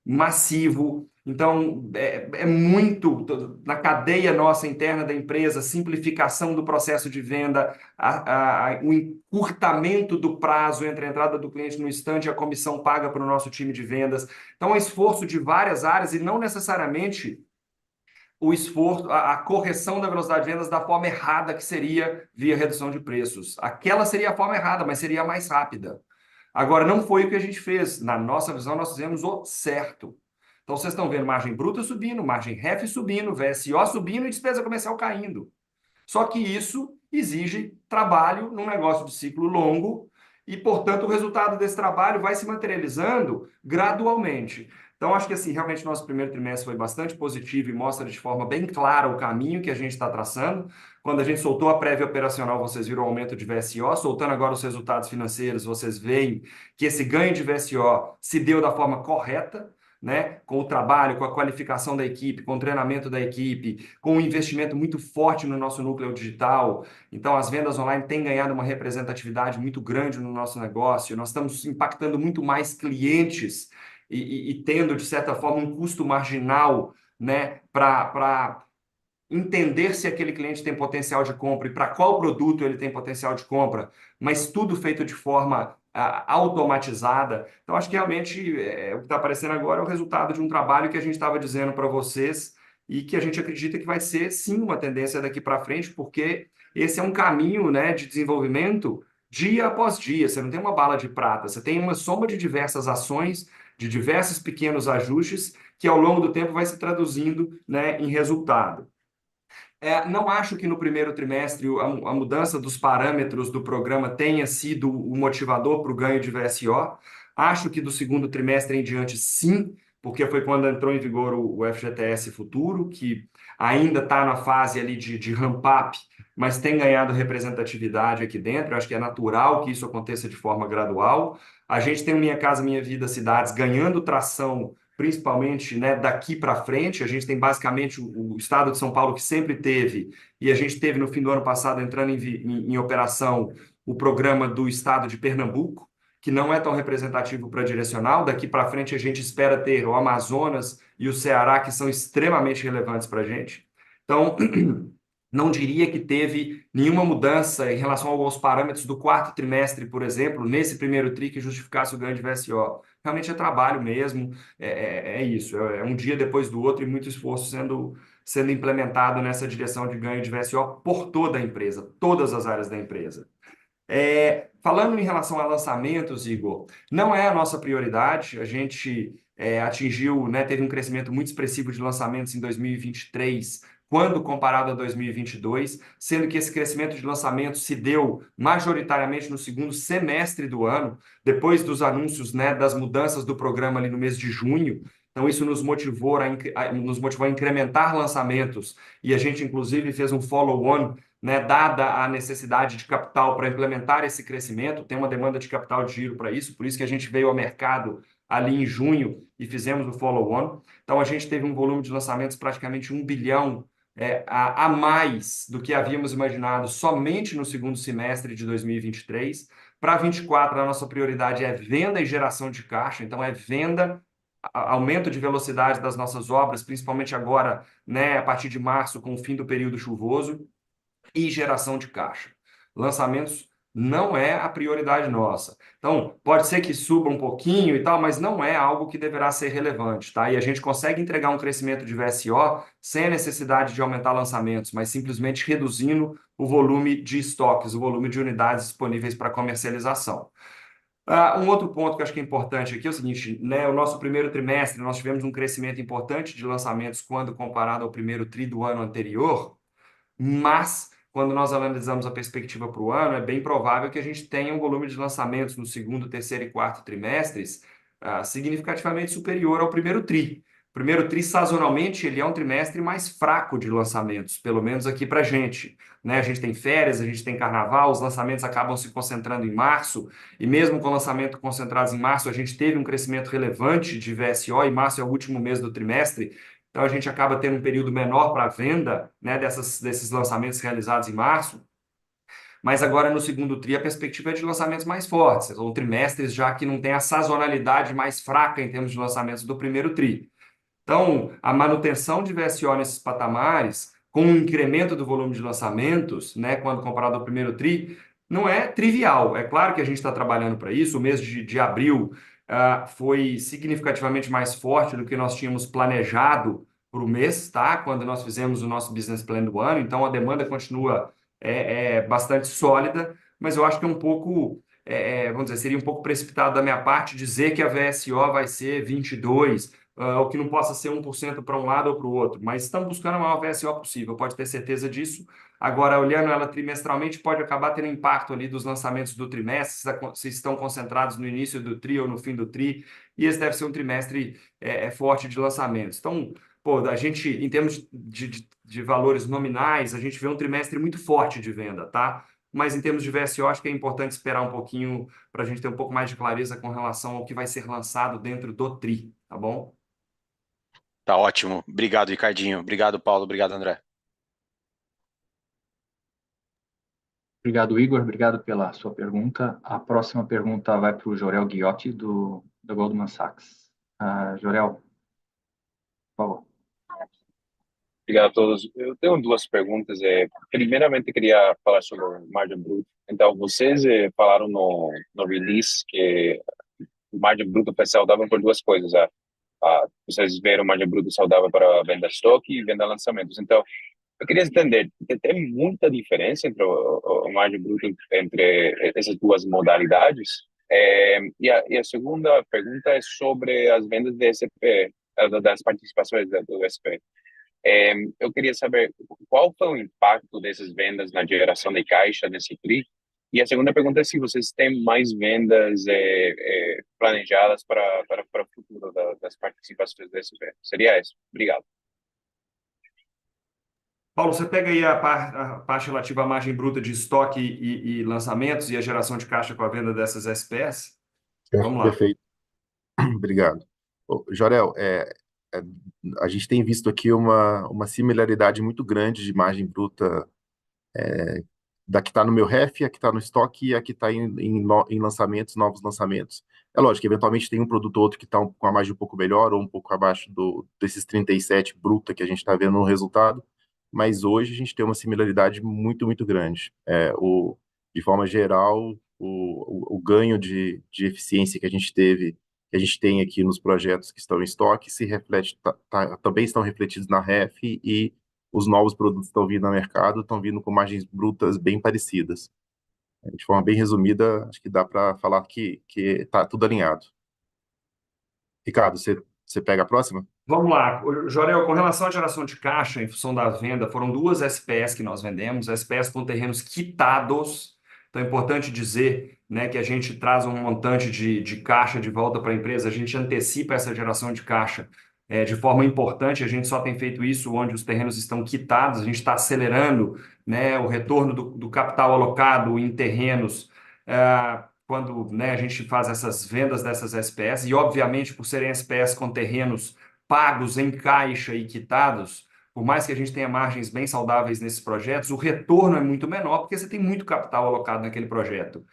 massivo. Então, é muito na cadeia nossa interna da empresa, simplificação do processo de venda, o encurtamento do prazo entre a entrada do cliente no instante e a comissão paga para o nosso time de vendas. Então, é um esforço de várias áreas e não necessariamente o esforço, a correção da velocidade de vendas da forma errada, que seria via redução de preços. Aquela seria a forma errada, mas seria a mais rápida. Agora, não foi o que a gente fez. Na nossa visão, nós fizemos o certo. Então, vocês estão vendo margem bruta subindo, margem REF subindo, VSO subindo e despesa comercial caindo. Só que isso exige trabalho num negócio de ciclo longo e, portanto, o resultado desse trabalho vai se materializando gradualmente. Então, acho que assim, realmente nosso primeiro trimestre foi bastante positivo e mostra de forma bem clara o caminho que a gente está traçando. Quando a gente soltou a prévia operacional, vocês viram o aumento de VSO. Soltando agora os resultados financeiros, vocês veem que esse ganho de VSO se deu da forma correta, né? Com o trabalho, com a qualificação da equipe, com o treinamento da equipe, com um investimento muito forte no nosso núcleo digital. Então, as vendas online têm ganhado uma representatividade muito grande no nosso negócio. Nós estamos impactando muito mais clientes e tendo, de certa forma, um custo marginal, né, para entender se aquele cliente tem potencial de compra e para qual produto ele tem potencial de compra, mas tudo feito de forma automatizada. Então, acho que realmente o que está aparecendo agora é o resultado de um trabalho que a gente estava dizendo para vocês e que a gente acredita que vai ser, sim, uma tendência daqui para frente, porque esse é um caminho, né, de desenvolvimento dia após dia. Você não tem uma bala de prata, você tem uma soma de diversas ações, de diversos pequenos ajustes, que ao longo do tempo vai se traduzindo, né, em resultado. Não acho que no primeiro trimestre a mudança dos parâmetros do programa tenha sido o motivador para o ganho de VSO. Acho que do segundo trimestre em diante, sim, porque foi quando entrou em vigor o FGTS Futuro, que ainda está na fase ali de ramp-up, mas tem ganhado representatividade aqui dentro. Eu acho que é natural que isso aconteça de forma gradual. A gente tem o Minha Casa Minha Vida Cidades ganhando tração, principalmente, né, daqui para frente. A gente tem basicamente o estado de São Paulo que sempre teve, e a gente teve no fim do ano passado entrando em operação o programa do estado de Pernambuco, que não é tão representativo para direcional. Daqui para frente a gente espera ter o Amazonas e o Ceará, que são extremamente relevantes para a gente. Então, não diria que teve nenhuma mudança em relação aos parâmetros do quarto trimestre, por exemplo, nesse primeiro TRI que justificasse o ganho de VSO. Realmente é trabalho mesmo, é isso, é um dia depois do outro e muito esforço sendo implementado nessa direção de ganho de VSO por toda a empresa, todas as áreas da empresa. Falando em relação a lançamentos, Igor, não é a nossa prioridade. A gente atingiu, né, teve um crescimento muito expressivo de lançamentos em 2023, quando comparado a 2022, sendo que esse crescimento de lançamentos se deu majoritariamente no segundo semestre do ano, depois dos anúncios, né, das mudanças do programa ali no mês de junho. Então, isso nos motivou a incrementar lançamentos, e a gente, inclusive, fez um follow-on, né, dada a necessidade de capital para implementar esse crescimento. Tem uma demanda de capital de giro para isso, por isso que a gente veio ao mercado ali em junho e fizemos o follow-on. Então, a gente teve um volume de lançamentos praticamente 1 bilhão a mais do que havíamos imaginado somente no segundo semestre de 2023. Para 2024, a nossa prioridade é venda e geração de caixa, então é venda, aumento de velocidade das nossas obras, principalmente agora, né, a partir de março, com o fim do período chuvoso, e geração de caixa. Lançamentos não é a prioridade nossa. Então, pode ser que suba um pouquinho e tal, mas não é algo que deverá ser relevante, tá? E a gente consegue entregar um crescimento de VSO sem a necessidade de aumentar lançamentos, mas simplesmente reduzindo o volume de estoques, o volume de unidades disponíveis para comercialização. Um outro ponto que eu acho que é importante aqui é o seguinte, né? O nosso primeiro trimestre, nós tivemos um crescimento importante de lançamentos quando comparado ao primeiro tri do ano anterior, mas quando nós analisamos a perspectiva para o ano, é bem provável que a gente tenha um volume de lançamentos no segundo, terceiro e quarto trimestres significativamente superior ao primeiro tri. O primeiro tri, sazonalmente, ele é um trimestre mais fraco de lançamentos, pelo menos aqui para a gente, né? A gente tem férias, a gente tem carnaval, os lançamentos acabam se concentrando em março, e mesmo com lançamento concentrados em março, a gente teve um crescimento relevante de VSO, e março é o último mês do trimestre, então a gente acaba tendo um período menor para venda, né, desses lançamentos realizados em março. Mas agora no segundo tri a perspectiva é de lançamentos mais fortes, ou trimestres já que não tem a sazonalidade mais fraca em termos de lançamentos do primeiro tri. Então, a manutenção de VSO nesses patamares, com um incremento do volume de lançamentos, né, quando comparado ao primeiro tri, não é trivial. É claro que a gente está trabalhando para isso. O mês de abril foi significativamente mais forte do que nós tínhamos planejado para o mês, tá? Quando nós fizemos o nosso business plan do ano. Então, a demanda continua bastante sólida, mas eu acho que é um pouco, vamos dizer, seria um pouco precipitado da minha parte dizer que a VSO vai ser 22, ou que não possa ser 1% para um lado ou para o outro, mas estamos buscando a maior VSO possível, pode ter certeza disso. Agora, olhando ela trimestralmente, pode acabar tendo impacto ali dos lançamentos do trimestre, se estão concentrados no início do tri ou no fim do tri, e esse deve ser um trimestre forte de lançamentos. Então, pô, a gente, em termos de valores nominais, a gente vê um trimestre muito forte de venda, tá? Mas em termos de VSO, acho que é importante esperar um pouquinho para a gente ter um pouco mais de clareza com relação ao que vai ser lançado dentro do TRI, tá bom? Tá ótimo. Obrigado, Ricardinho. Obrigado, Paulo. Obrigado, André. Obrigado, Igor. Obrigado pela sua pergunta. A próxima pergunta vai para o Jorel Guiotti, do Goldman Sachs. Jorel, por favor. Obrigado a todos. Eu tenho duas perguntas. Primeiramente, queria falar sobre o margem bruto. Então, vocês falaram no release que o margem bruto foi saudável por duas coisas. Vocês viram o margem bruto saudável para venda estoque e venda lançamentos. Então, eu queria entender, tem muita diferença entre o margem bruto entre essas duas modalidades? E a segunda pergunta é sobre as vendas de SP, das participações do SP. Eu queria saber qual foi o impacto dessas vendas na geração de caixa nesse TRI. E a segunda pergunta é se vocês têm mais vendas planejadas para o futuro das participações do SP. Seria isso. Obrigado. Paulo, você pega aí a parte relativa à margem bruta de estoque e lançamentos e a geração de caixa com a venda dessas SPS? Vamos lá. Perfeito. Obrigado. Jorel, a gente tem visto aqui uma similaridade muito grande de margem bruta da que está no meu ref, a que está no estoque e a que está em lançamentos, novos lançamentos. É lógico que eventualmente tem um produto ou outro que está com a margem um pouco melhor ou um pouco abaixo desses 37 bruta que a gente está vendo no resultado, mas hoje a gente tem uma similaridade muito, muito grande. De forma geral, o ganho de eficiência que a gente tem aqui nos projetos que estão em estoque se reflete, também estão refletidos na ref e os novos produtos que estão vindo no mercado estão vindo com margens brutas bem parecidas. De forma bem resumida, acho que dá para falar que está tudo alinhado. Ricardo, você pega a próxima? Vamos lá. Jorel, com relação à geração de caixa em função da venda, foram duas SPS que nós vendemos, SPS com terrenos quitados. Então é importante dizer, né, que a gente traz um montante de caixa de volta para a empresa, a gente antecipa essa geração de caixa de forma importante, a gente só tem feito isso onde os terrenos estão quitados, a gente está acelerando, né, o retorno do capital alocado em terrenos quando, né, a gente faz essas vendas dessas SPS, e obviamente por serem SPS com terrenos pagos em caixa e quitados, por mais que a gente tenha margens bem saudáveis nesses projetos, o retorno é muito menor porque você tem muito capital alocado naquele projeto.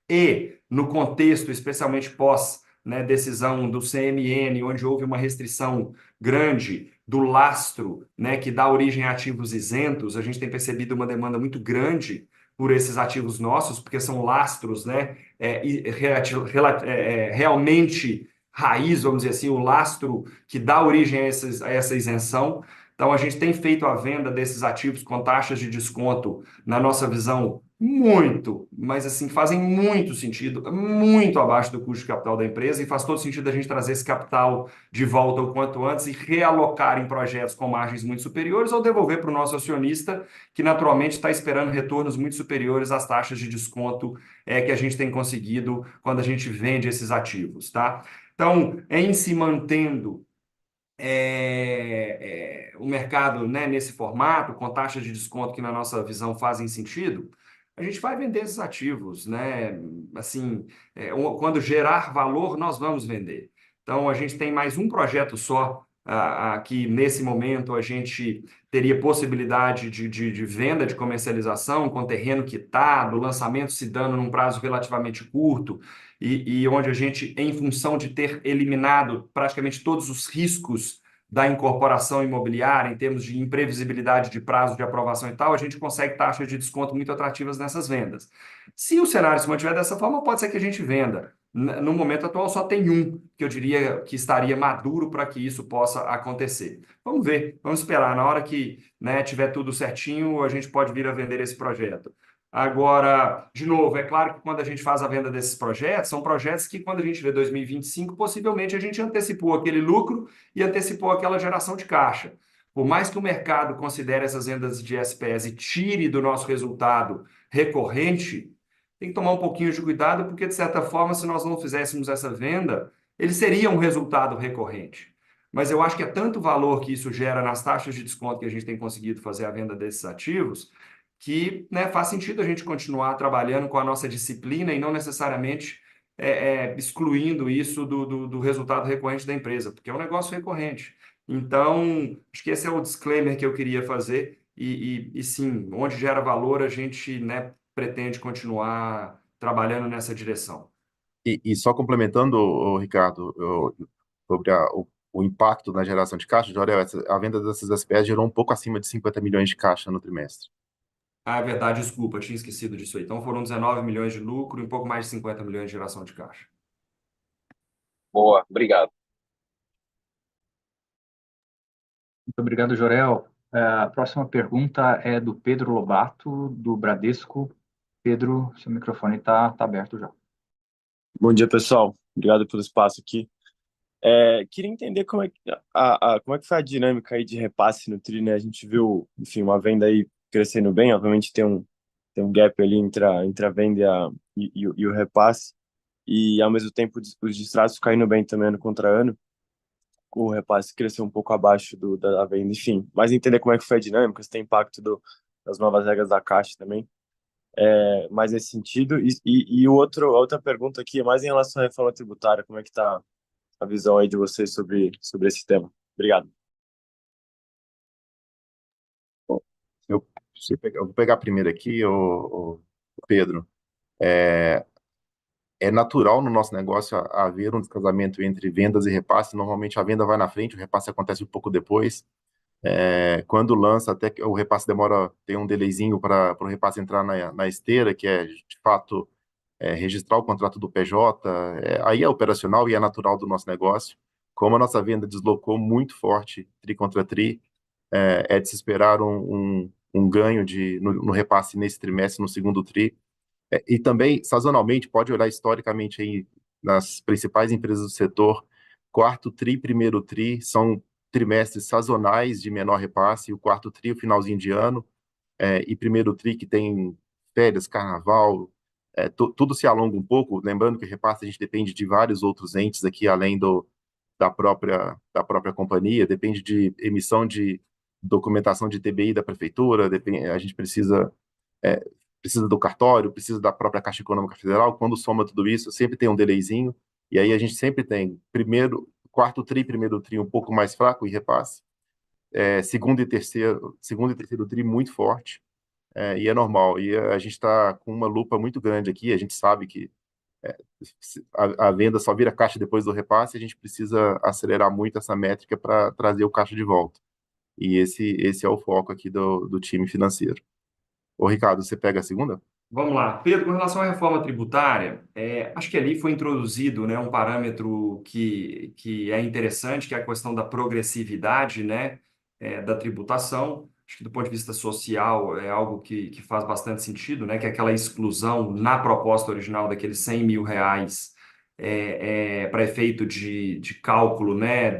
E no contexto, especialmente pós, né, decisão do CMN, onde houve uma restrição grande do lastro, né, que dá origem a ativos isentos, a gente tem percebido uma demanda muito grande por esses ativos nossos, porque são lastros, né, realmente raiz, vamos dizer assim, o lastro que dá origem a essa isenção. Então, a gente tem feito a venda desses ativos com taxas de desconto, na nossa visão, muito, mas assim, fazem muito sentido, muito abaixo do custo de capital da empresa, e faz todo sentido a gente trazer esse capital de volta o quanto antes e realocar em projetos com margens muito superiores ou devolver para o nosso acionista, que naturalmente está esperando retornos muito superiores às taxas de desconto que a gente tem conseguido quando a gente vende esses ativos, tá? Então, em se mantendo o mercado, né, nesse formato, com taxas de desconto que na nossa visão fazem sentido, a gente vai vender esses ativos, né? Assim, quando gerar valor, nós vamos vender. Então, a gente tem mais um projeto só, que nesse momento a gente teria possibilidade de venda, de comercialização, com terreno quitado, lançamento se dando num prazo relativamente curto, e onde a gente, em função de ter eliminado praticamente todos os riscos da incorporação imobiliária, em termos de imprevisibilidade de prazo de aprovação e tal, a gente consegue taxas de desconto muito atrativas nessas vendas. Se o cenário se mantiver dessa forma, pode ser que a gente venda. No momento atual, só tem um que eu diria que estaria maduro para que isso possa acontecer. Vamos ver, vamos esperar. Na hora que, né, tiver tudo certinho, a gente pode vir a vender esse projeto. Agora, de novo, é claro que quando a gente faz a venda desses projetos, são projetos que, quando a gente vê 2025, possivelmente a gente antecipou aquele lucro e antecipou aquela geração de caixa. Por mais que o mercado considere essas vendas de SPS e tire do nosso resultado recorrente, tem que tomar um pouquinho de cuidado, porque, de certa forma, se nós não fizéssemos essa venda, ele seria um resultado recorrente. Mas eu acho que é tanto valor que isso gera nas taxas de desconto que a gente tem conseguido fazer a venda desses ativos, que, né, faz sentido a gente continuar trabalhando com a nossa disciplina e não necessariamente excluindo isso do resultado recorrente da empresa, porque é um negócio recorrente. Então, acho que esse é o disclaimer que eu queria fazer, e sim, onde gera valor, a gente, né, pretende continuar trabalhando nessa direção. E só complementando, Ricardo, sobre o impacto na geração de caixa, Jorel, a venda dessas SPS gerou um pouco acima de 50 milhões de caixa no trimestre. Ah, é verdade, desculpa, tinha esquecido disso aí. Então foram 19 milhões de lucro e um pouco mais de 50 milhões de geração de caixa. Boa, obrigado. Muito obrigado, Jorel. A próxima pergunta é do Pedro Lobato, do Bradesco. Pedro, seu microfone está aberto já. Bom dia, pessoal. Obrigado pelo espaço aqui. Queria entender como é que, como é que foi a dinâmica aí de repasse no TRI, né? A gente viu, enfim, uma venda aí crescendo bem, obviamente tem um gap ali entre a venda e o repasse, e ao mesmo tempo os distratos caindo bem também ano contra ano, o repasse cresceu um pouco abaixo da venda, enfim. Mas entender como é que foi a dinâmica, se tem impacto das novas regras da Caixa também, mais nesse sentido. A outra pergunta aqui é mais em relação à reforma tributária, como é que está a visão aí de vocês sobre esse tema. Obrigado. Bom, eu vou pegar primeiro aqui, Pedro. É natural no nosso negócio haver um descasamento entre vendas e repasse. Normalmente a venda vai na frente, o repasse acontece um pouco depois. Quando lança, até que o repasse demora, tem um delayzinho para o repasse entrar na esteira, que é de fato registrar o contrato do PJ. Aí é operacional e é natural do nosso negócio. Como a nossa venda deslocou muito forte, tri contra tri, é de se esperar um ganho no repasse nesse trimestre, no segundo tri. E também, sazonalmente, pode olhar historicamente aí nas principais empresas do setor, quarto tri, primeiro tri, são trimestres sazonais de menor repasse, o quarto tri, o finalzinho de ano, e primeiro tri que tem férias, carnaval, tudo se alonga um pouco, lembrando que repasse a gente depende de vários outros entes aqui, além da própria companhia, depende de emissão de documentação de TBI da prefeitura, a gente precisa do cartório, precisa da própria Caixa Econômica Federal. Quando soma tudo isso, sempre tem um delayzinho, e aí a gente sempre tem quarto tri, primeiro tri um pouco mais fraco em repasse, segundo e terceiro tri muito forte, e é normal. E a gente está com uma lupa muito grande aqui, a gente sabe que a venda só vira caixa depois do repasse, a gente precisa acelerar muito essa métrica para trazer o caixa de volta. E esse é o foco aqui do time financeiro. Ô, Ricardo, você pega a segunda? Vamos lá. Pedro, com relação à reforma tributária, acho que ali foi introduzido, né, um parâmetro que é interessante, que é a questão da progressividade, né, da tributação. Acho que do ponto de vista social é algo que faz bastante sentido, né, que é aquela exclusão na proposta original daqueles R$ 100.000 para efeito de cálculo, né,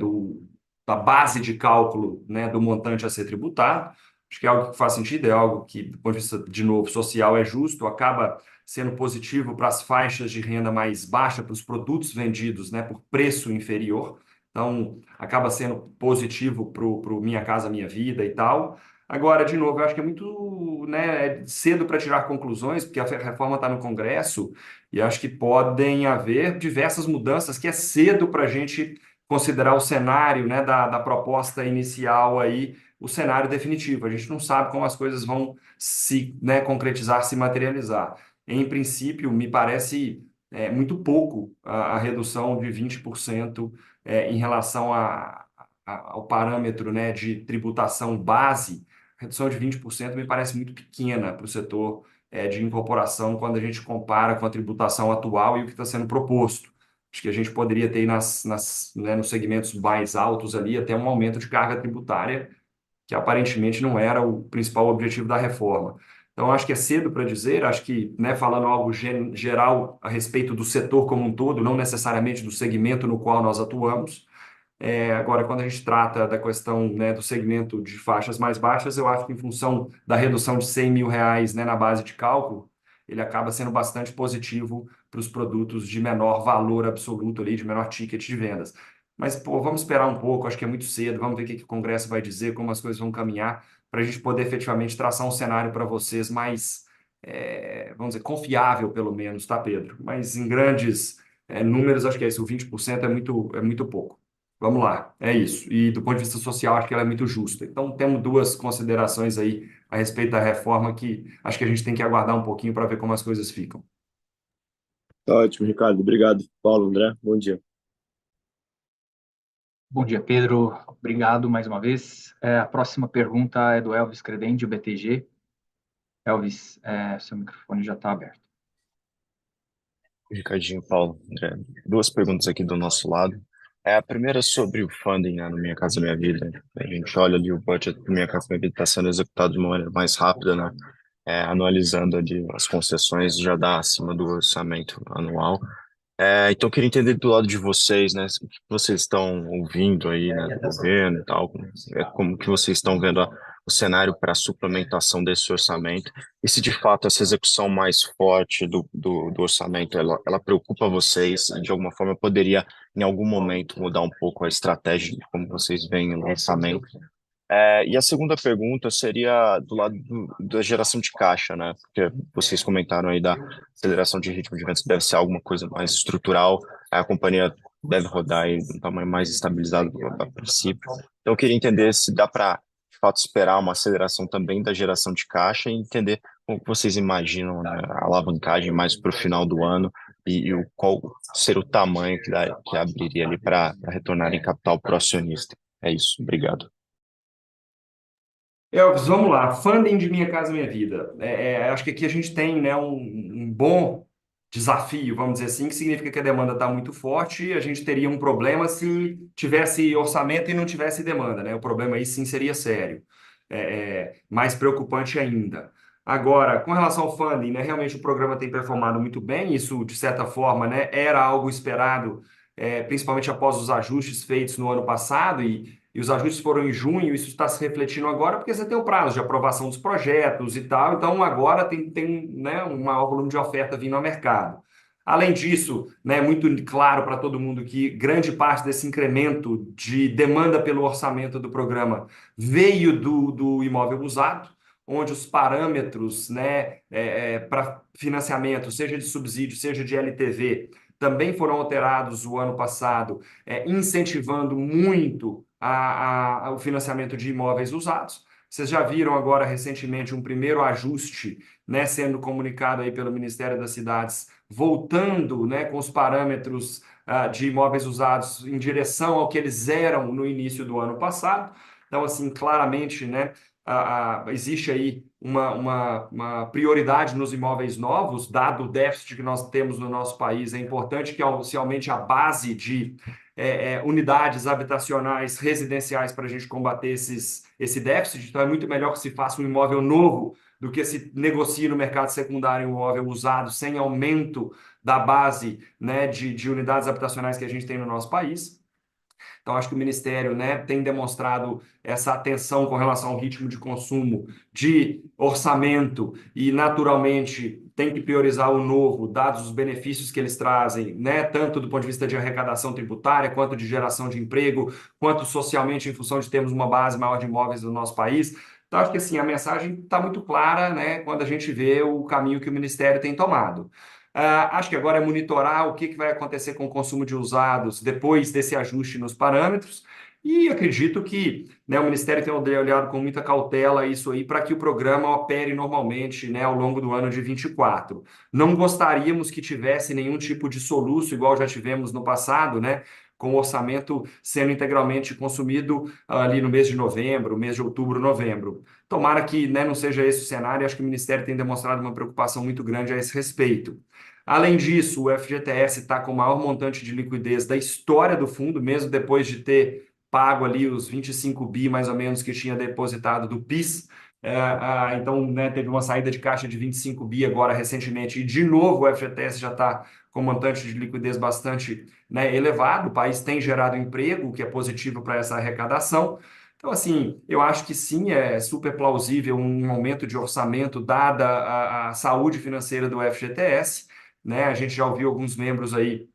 da base de cálculo, né, do montante a ser tributado. Acho que é algo que faz sentido, é algo que, do ponto de vista, de novo, social, é justo, acaba sendo positivo para as faixas de renda mais baixa, para os produtos vendidos, né, por preço inferior. Então, acaba sendo positivo para o Minha Casa Minha Vida e tal. Agora, de novo, eu acho que é muito, né, cedo para tirar conclusões, porque a reforma está no Congresso e acho que podem haver diversas mudanças, que é cedo para a gente considerar o cenário, né, da proposta inicial aí, o cenário definitivo. A gente não sabe como as coisas vão se, né, concretizar, se materializar. Em princípio, me parece muito pouco a redução de 20% em relação ao parâmetro, né, de tributação base. A redução de 20% me parece muito pequena para o setor de incorporação quando a gente compara com a tributação atual e o que está sendo proposto. Acho que a gente poderia ter né, nos segmentos mais altos ali até um aumento de carga tributária, que aparentemente não era o principal objetivo da reforma. Então, acho que é cedo para dizer, acho que, né, falando algo geral a respeito do setor como um todo, não necessariamente do segmento no qual nós atuamos. Agora, quando a gente trata da questão, né, do segmento de faixas mais baixas, eu acho que em função da redução de R$ 100.000, né, na base de cálculo, ele acaba sendo bastante positivo para os produtos de menor valor absoluto ali, de menor ticket de vendas. Mas, pô, vamos esperar um pouco, acho que é muito cedo, vamos ver o que o Congresso vai dizer, como as coisas vão caminhar, para a gente poder efetivamente traçar um cenário para vocês mais, vamos dizer, confiável, pelo menos, tá, Pedro? Mas em grandes números, acho que é isso, o 20% é muito pouco. Vamos lá, é isso. E do ponto de vista social, acho que ela é muito justa. Então, temos duas considerações aí a respeito da reforma que acho que a gente tem que aguardar um pouquinho para ver como as coisas ficam. Tá ótimo, Ricardo. Obrigado. Paulo, André, bom dia. Bom dia, Pedro. Obrigado mais uma vez. A próxima pergunta é do Elvis Credendi, do BTG. Elvis, seu microfone já está aberto. Ricardinho, Paulo, André, duas perguntas aqui do nosso lado. A primeira é sobre o funding, né, no Minha Casa Minha Vida. A gente olha ali o budget do Minha Casa Minha Vida está sendo executado de uma maneira mais rápida, né? Analisando ali as concessões, já dá acima do orçamento anual. Então, eu queria entender do lado de vocês, né, o que vocês estão ouvindo aí, né, do governo e tal, como que vocês estão vendo o cenário para a suplementação desse orçamento, e se de fato essa execução mais forte do orçamento, ela preocupa vocês, e de alguma forma poderia, em algum momento, mudar um pouco a estratégia de como vocês veem o orçamento. E a segunda pergunta seria do lado da geração de caixa, né? Porque vocês comentaram aí da aceleração de ritmo de vendas, deve ser alguma coisa mais estrutural, a companhia deve rodar aí um tamanho mais estabilizado a princípio. Então, eu queria entender se dá para, de fato, esperar uma aceleração também da geração de caixa e entender como que vocês imaginam, né, a alavancagem mais para o final do ano e qual ser o tamanho que abriria ali para retornar em capital para o acionista. É isso, obrigado. Elvis, vamos lá. Funding de Minha Casa Minha Vida. Acho que aqui a gente tem, né, um bom desafio, vamos dizer assim, que significa que a demanda está muito forte e a gente teria um problema se tivesse orçamento e não tivesse demanda, né? O problema aí sim seria sério. Mais preocupante ainda. Agora, com relação ao funding, né, realmente o programa tem performado muito bem, isso, de certa forma, né, era algo esperado, principalmente após os ajustes feitos no ano passado, e os ajustes foram em junho, isso está se refletindo agora, porque você tem o prazo de aprovação dos projetos e tal, então agora tem né, um maior volume de oferta vindo ao mercado. Além disso, né, é muito claro para todo mundo que grande parte desse incremento de demanda pelo orçamento do programa veio do imóvel usado, onde os parâmetros, né, para financiamento, seja de subsídio, seja de LTV, também foram alterados o ano passado, incentivando muito o financiamento de imóveis usados. Vocês já viram agora recentemente um primeiro ajuste, né, sendo comunicado aí pelo Ministério das Cidades, voltando, né, com os parâmetros de imóveis usados em direção ao que eles eram no início do ano passado. Então, assim, claramente, né, existe aí uma prioridade nos imóveis novos, dado o déficit que nós temos no nosso país. É importante que se aumente a base de unidades habitacionais residenciais para a gente combater esse déficit. Então, é muito melhor que se faça um imóvel novo do que se negocie no mercado secundário um imóvel usado sem aumento da base, né, de unidades habitacionais que a gente tem no nosso país. Então, acho que o Ministério, né, tem demonstrado essa atenção com relação ao ritmo de consumo, de orçamento e, naturalmente, tem que priorizar o novo, dados os benefícios que eles trazem, né, tanto do ponto de vista de arrecadação tributária, quanto de geração de emprego, quanto socialmente, em função de termos uma base maior de imóveis no nosso país. Então, acho que assim, a mensagem está muito clara, né, quando a gente vê o caminho que o Ministério tem tomado. Acho que agora é monitorar o que vai acontecer com o consumo de usados depois desse ajuste nos parâmetros. E acredito que, né, o Ministério tem olhado com muita cautela isso aí para que o programa opere normalmente, né, ao longo do ano de 24. Não gostaríamos que tivesse nenhum tipo de soluço, igual já tivemos no passado, né, com o orçamento sendo integralmente consumido ali no mês de novembro, mês de outubro, novembro. Tomara que, né, não seja esse o cenário. Acho que o Ministério tem demonstrado uma preocupação muito grande a esse respeito. Além disso, o FGTS está com o maior montante de liquidez da história do fundo, mesmo depois de ter pago ali os 25 bi, mais ou menos, que tinha depositado do PIS. Então, né, teve uma saída de caixa de 25 bi agora recentemente, e de novo o FGTS já está com um montante de liquidez bastante, né, elevado. O país tem gerado emprego, o que é positivo para essa arrecadação. Então, assim, eu acho que sim, é super plausível um aumento de orçamento, dada a saúde financeira do FGTS. Né? A gente já ouviu alguns membros aí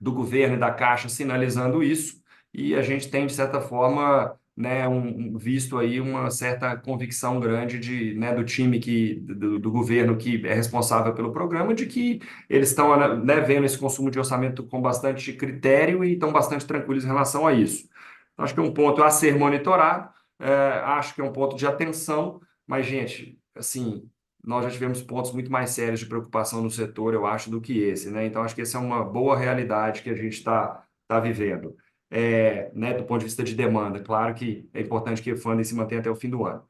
do governo e da Caixa sinalizando isso, e a gente tem, de certa forma, né, visto aí uma certa convicção grande né, do time do governo que é responsável pelo programa, de que eles estão, né, vendo esse consumo de orçamento com bastante critério e estão bastante tranquilos em relação a isso. Então, acho que é um ponto a ser monitorado, acho que é um ponto de atenção, mas, gente, assim, nós já tivemos pontos muito mais sérios de preocupação no setor, eu acho, do que esse, né? Então, acho que essa é uma boa realidade que a gente está vivendo, né? Do ponto de vista de demanda. Claro que é importante que o funding se mantenha até o fim do ano.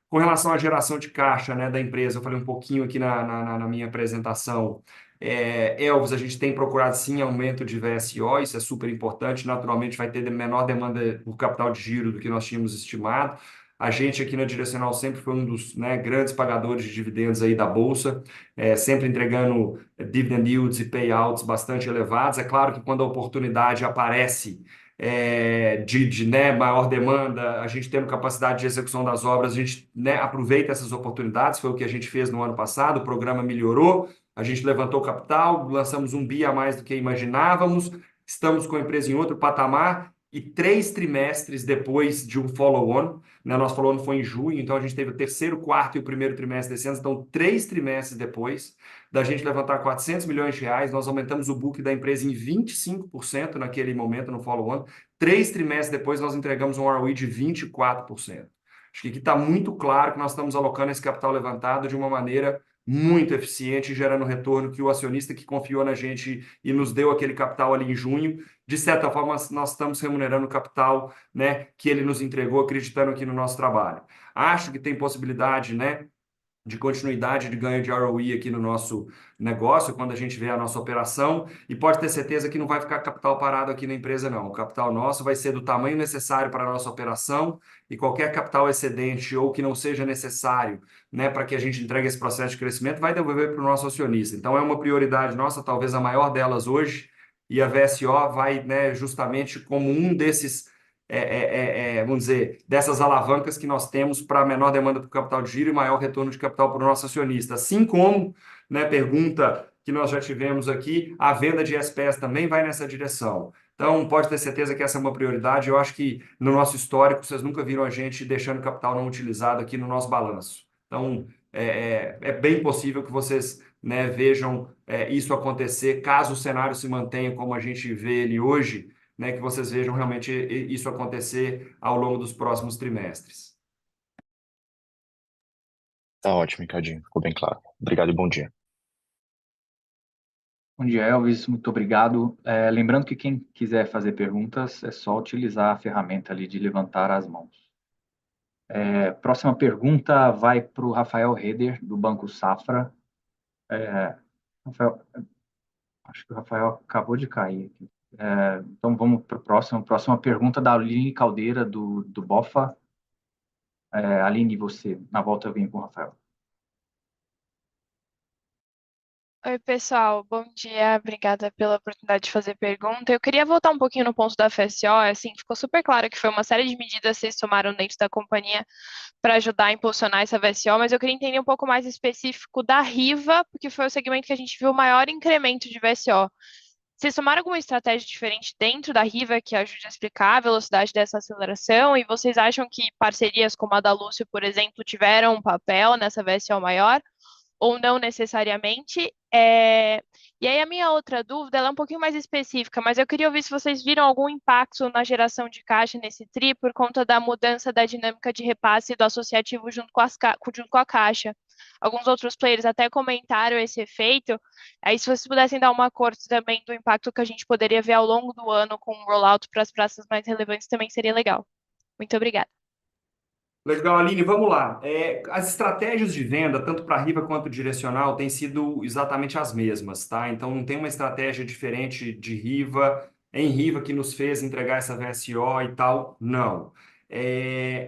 Com relação à geração de caixa, né, da empresa, eu falei um pouquinho aqui na minha apresentação. Elvis, a gente tem procurado sim aumento de VSO, isso é super importante. Naturalmente, vai ter menor demanda por capital de giro do que nós tínhamos estimado. A gente aqui na Direcional sempre foi um dos, né, grandes pagadores de dividendos aí da Bolsa, sempre entregando dividend yields e payouts bastante elevados. É claro que quando a oportunidade aparece né, maior demanda, a gente tendo capacidade de execução das obras, a gente, né, aproveita essas oportunidades. Foi o que a gente fez no ano passado, o programa melhorou, a gente levantou capital, lançamos um bi a mais do que imaginávamos, estamos com a empresa em outro patamar, e 3 trimestres depois de um follow-on, né, nosso follow-on foi em junho, então a gente teve o terceiro, quarto e o primeiro trimestre desse ano, então 3 trimestres depois da gente levantar 400 milhões de reais, nós aumentamos o book da empresa em 25% naquele momento, no follow-on. 3 trimestres depois, nós entregamos um ROE de 24%. Acho que aqui está muito claro que nós estamos alocando esse capital levantado de uma maneira muito eficiente, gerando retorno que o acionista que confiou na gente e nos deu aquele capital ali em junho, de certa forma, nós estamos remunerando o capital, né, que ele nos entregou, acreditando aqui no nosso trabalho. Acho que tem possibilidade, né, de continuidade de ganho de ROE aqui no nosso negócio, quando a gente vê a nossa operação, e pode ter certeza que não vai ficar capital parado aqui na empresa, não. O capital nosso vai ser do tamanho necessário para a nossa operação, e qualquer capital excedente ou que não seja necessário, né, para que a gente entregue esse processo de crescimento, vai devolver para o nosso acionista. Então, é uma prioridade nossa, talvez a maior delas hoje, e a VSO vai, né, justamente como um desses vamos dizer, dessas alavancas que nós temos para menor demanda por capital de giro e maior retorno de capital para o nosso acionista. Assim como, né, pergunta que nós já tivemos aqui, a venda de SPS também vai nessa direção. Então, pode ter certeza que essa é uma prioridade. Eu acho que no nosso histórico, vocês nunca viram a gente deixando capital não utilizado aqui no nosso balanço. Então, é bem possível que vocês, né, vejam isso acontecer, caso o cenário se mantenha como a gente vê ele hoje, né, que vocês vejam realmente isso acontecer ao longo dos próximos trimestres. Tá ótimo, Ricardinho. Ficou bem claro. Obrigado e bom dia. Bom dia, Elvis. Muito obrigado. Lembrando que quem quiser fazer perguntas, é só utilizar a ferramenta ali de levantar as mãos. Próxima pergunta vai para o Rafael Reder, do Banco Safra. Rafael, acho que o Rafael acabou de cair aqui. Então vamos para a próxima pergunta da Aline Caldeira, do BofA. Aline, você. Na volta eu venho com o Rafael. Oi, pessoal, bom dia, obrigada pela oportunidade de fazer pergunta. Eu queria voltar um pouquinho no ponto da FSO, assim, ficou super claro que foi uma série de medidas que vocês tomaram dentro da companhia para ajudar a impulsionar essa FSO, mas eu queria entender um pouco mais específico da Riva, porque foi o segmento que a gente viu o maior incremento de VSO. Vocês tomaram alguma estratégia diferente dentro da Riva que ajude a explicar a velocidade dessa aceleração? E vocês acham que parcerias como a da Lúcio, por exemplo, tiveram um papel nessa VSO maior? Ou não necessariamente. E aí a minha outra dúvida, ela é um pouquinho mais específica, mas eu queria ouvir se vocês viram algum impacto na geração de caixa nesse TRI por conta da mudança da dinâmica de repasse do associativo junto com a caixa. Alguns outros players até comentaram esse efeito. Aí se vocês pudessem dar uma cor também do impacto que a gente poderia ver ao longo do ano com o rollout para as praças mais relevantes também seria legal. Muito obrigada. Legal, Aline, vamos lá. As estratégias de venda, tanto para a Riva quanto direcional, têm sido exatamente as mesmas, tá? Então, não tem uma estratégia diferente de Riva, em Riva, que nos fez entregar essa VSO e tal, não.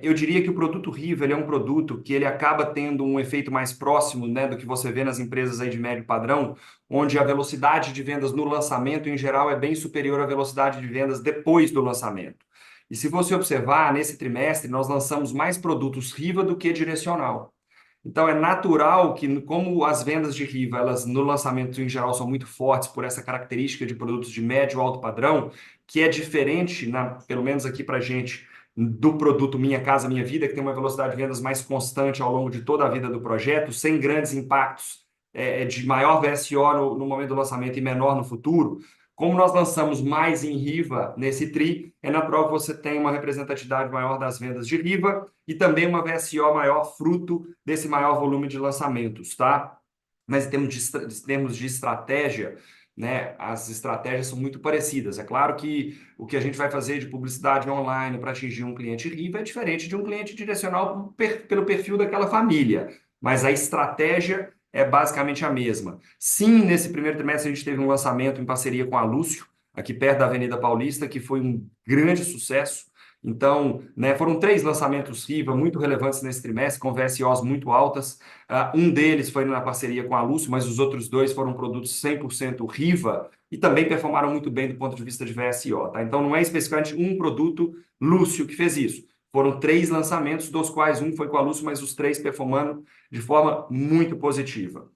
Eu diria que o produto Riva, ele é um produto que ele acaba tendo um efeito mais próximo, né, do que você vê nas empresas aí de médio padrão, onde a velocidade de vendas no lançamento, em geral, é bem superior à velocidade de vendas depois do lançamento. E se você observar, nesse trimestre, nós lançamos mais produtos Riva do que direcional. Então, é natural que, como as vendas de Riva, elas no lançamento em geral são muito fortes por essa característica de produtos de médio e alto padrão, que é diferente, pelo menos aqui para a gente, do produto Minha Casa Minha Vida, que tem uma velocidade de vendas mais constante ao longo de toda a vida do projeto, sem grandes impactos de maior VSO no momento do lançamento e menor no futuro. Como nós lançamos mais em Riva nesse TRI, é natural que você tenha uma representatividade maior das vendas de Riva e também uma VSO maior fruto desse maior volume de lançamentos, tá? Mas em termos de estratégia, né, as estratégias são muito parecidas. É claro que o que a gente vai fazer de publicidade online para atingir um cliente Riva é diferente de um cliente direcional pelo perfil daquela família, mas a estratégia é basicamente a mesma. Sim, nesse primeiro trimestre a gente teve um lançamento em parceria com a Lúcio, aqui perto da Avenida Paulista, que foi um grande sucesso. Então, né, foram 3 lançamentos Riva muito relevantes nesse trimestre, com VSOs muito altas. Um deles foi na parceria com a Lúcio, mas os outros 2 foram produtos 100% Riva e também performaram muito bem do ponto de vista de VSO. Tá? Então, não é especificamente um produto Lúcio que fez isso. Foram 3 lançamentos, dos quais um foi com a Lúcio, mas os 3 performando de forma muito positiva.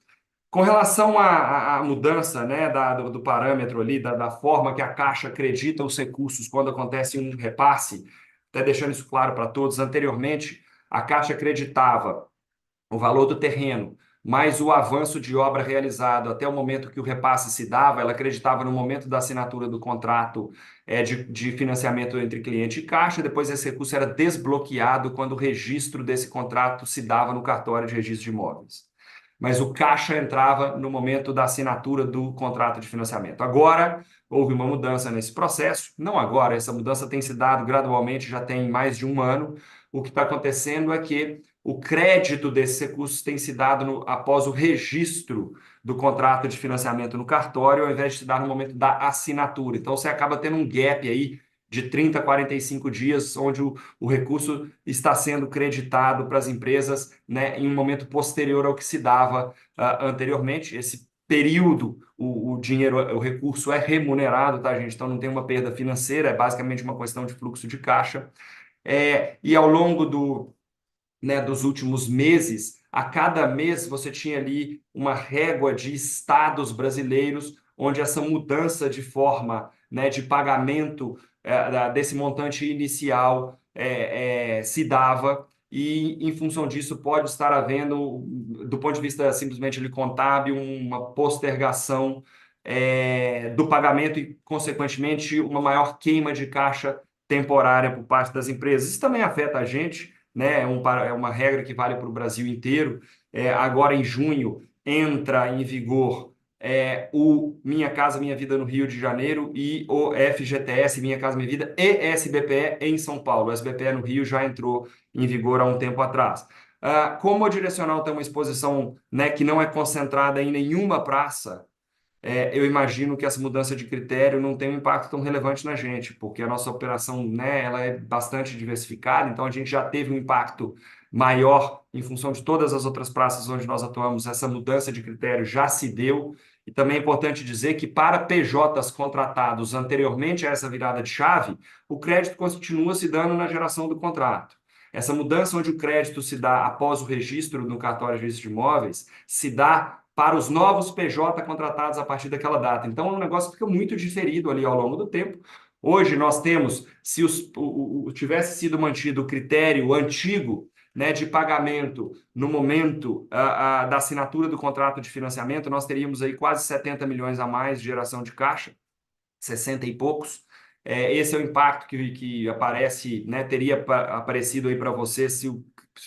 Com relação à mudança, né, do parâmetro ali, da forma que a Caixa acredita os recursos quando acontece um repasse, até deixando isso claro para todos, anteriormente a Caixa acreditava o valor do terreno, mais o avanço de obra realizado até o momento que o repasse se dava, ela acreditava no momento da assinatura do contrato de financiamento entre cliente e Caixa, depois esse recurso era desbloqueado quando o registro desse contrato se dava no cartório de registro de imóveis. Mas o Caixa entrava no momento da assinatura do contrato de financiamento. Agora, houve uma mudança nesse processo, não agora, essa mudança tem se dado gradualmente, já tem mais de um ano. O que está acontecendo é que o crédito desses recursos tem se dado após o registro do contrato de financiamento no cartório, ao invés de se dar no momento da assinatura. Então, você acaba tendo um gap aí de 30 a 45 dias, onde o recurso está sendo creditado para as empresas, né, em um momento posterior ao que se dava anteriormente. Esse período, o dinheiro, o recurso é remunerado, tá, gente? Então, não tem uma perda financeira, é basicamente uma questão de fluxo de caixa. E ao longo dos últimos meses, a cada mês você tinha ali uma régua de estados brasileiros, onde essa mudança de forma, né, de pagamento desse montante inicial se dava, e em função disso pode estar havendo, do ponto de vista simplesmente de contábil, uma postergação do pagamento e, consequentemente, uma maior queima de caixa temporária por parte das empresas. Isso também afeta a gente, né? É uma regra que vale para o Brasil inteiro. Agora, em junho, entra em vigor o Minha Casa Minha Vida no Rio de Janeiro e o FGTS Minha Casa Minha Vida e SBPE em São Paulo. O SBPE no Rio já entrou em vigor há um tempo atrás. Como o direcional tem uma exposição, né, que não é concentrada em nenhuma praça, eu imagino que essa mudança de critério não tem um impacto tão relevante na gente, porque a nossa operação, né, ela é bastante diversificada, então a gente já teve um impacto maior em função de todas as outras praças onde nós atuamos, essa mudança de critério já se deu, e também é importante dizer que para PJs contratados anteriormente a essa virada de chave, o crédito continua se dando na geração do contrato. Essa mudança onde o crédito se dá após o registro no cartório de registro de imóveis, se dá para os novos PJ contratados a partir daquela data. Então, o negócio fica muito diferido ali ao longo do tempo. Hoje nós temos, se tivesse sido mantido o critério antigo, né, de pagamento no momento da assinatura do contrato de financiamento, nós teríamos aí quase 70 milhões a mais de geração de caixa, 60 e poucos. Esse é o impacto que aparece, né, teria aparecido aí para você se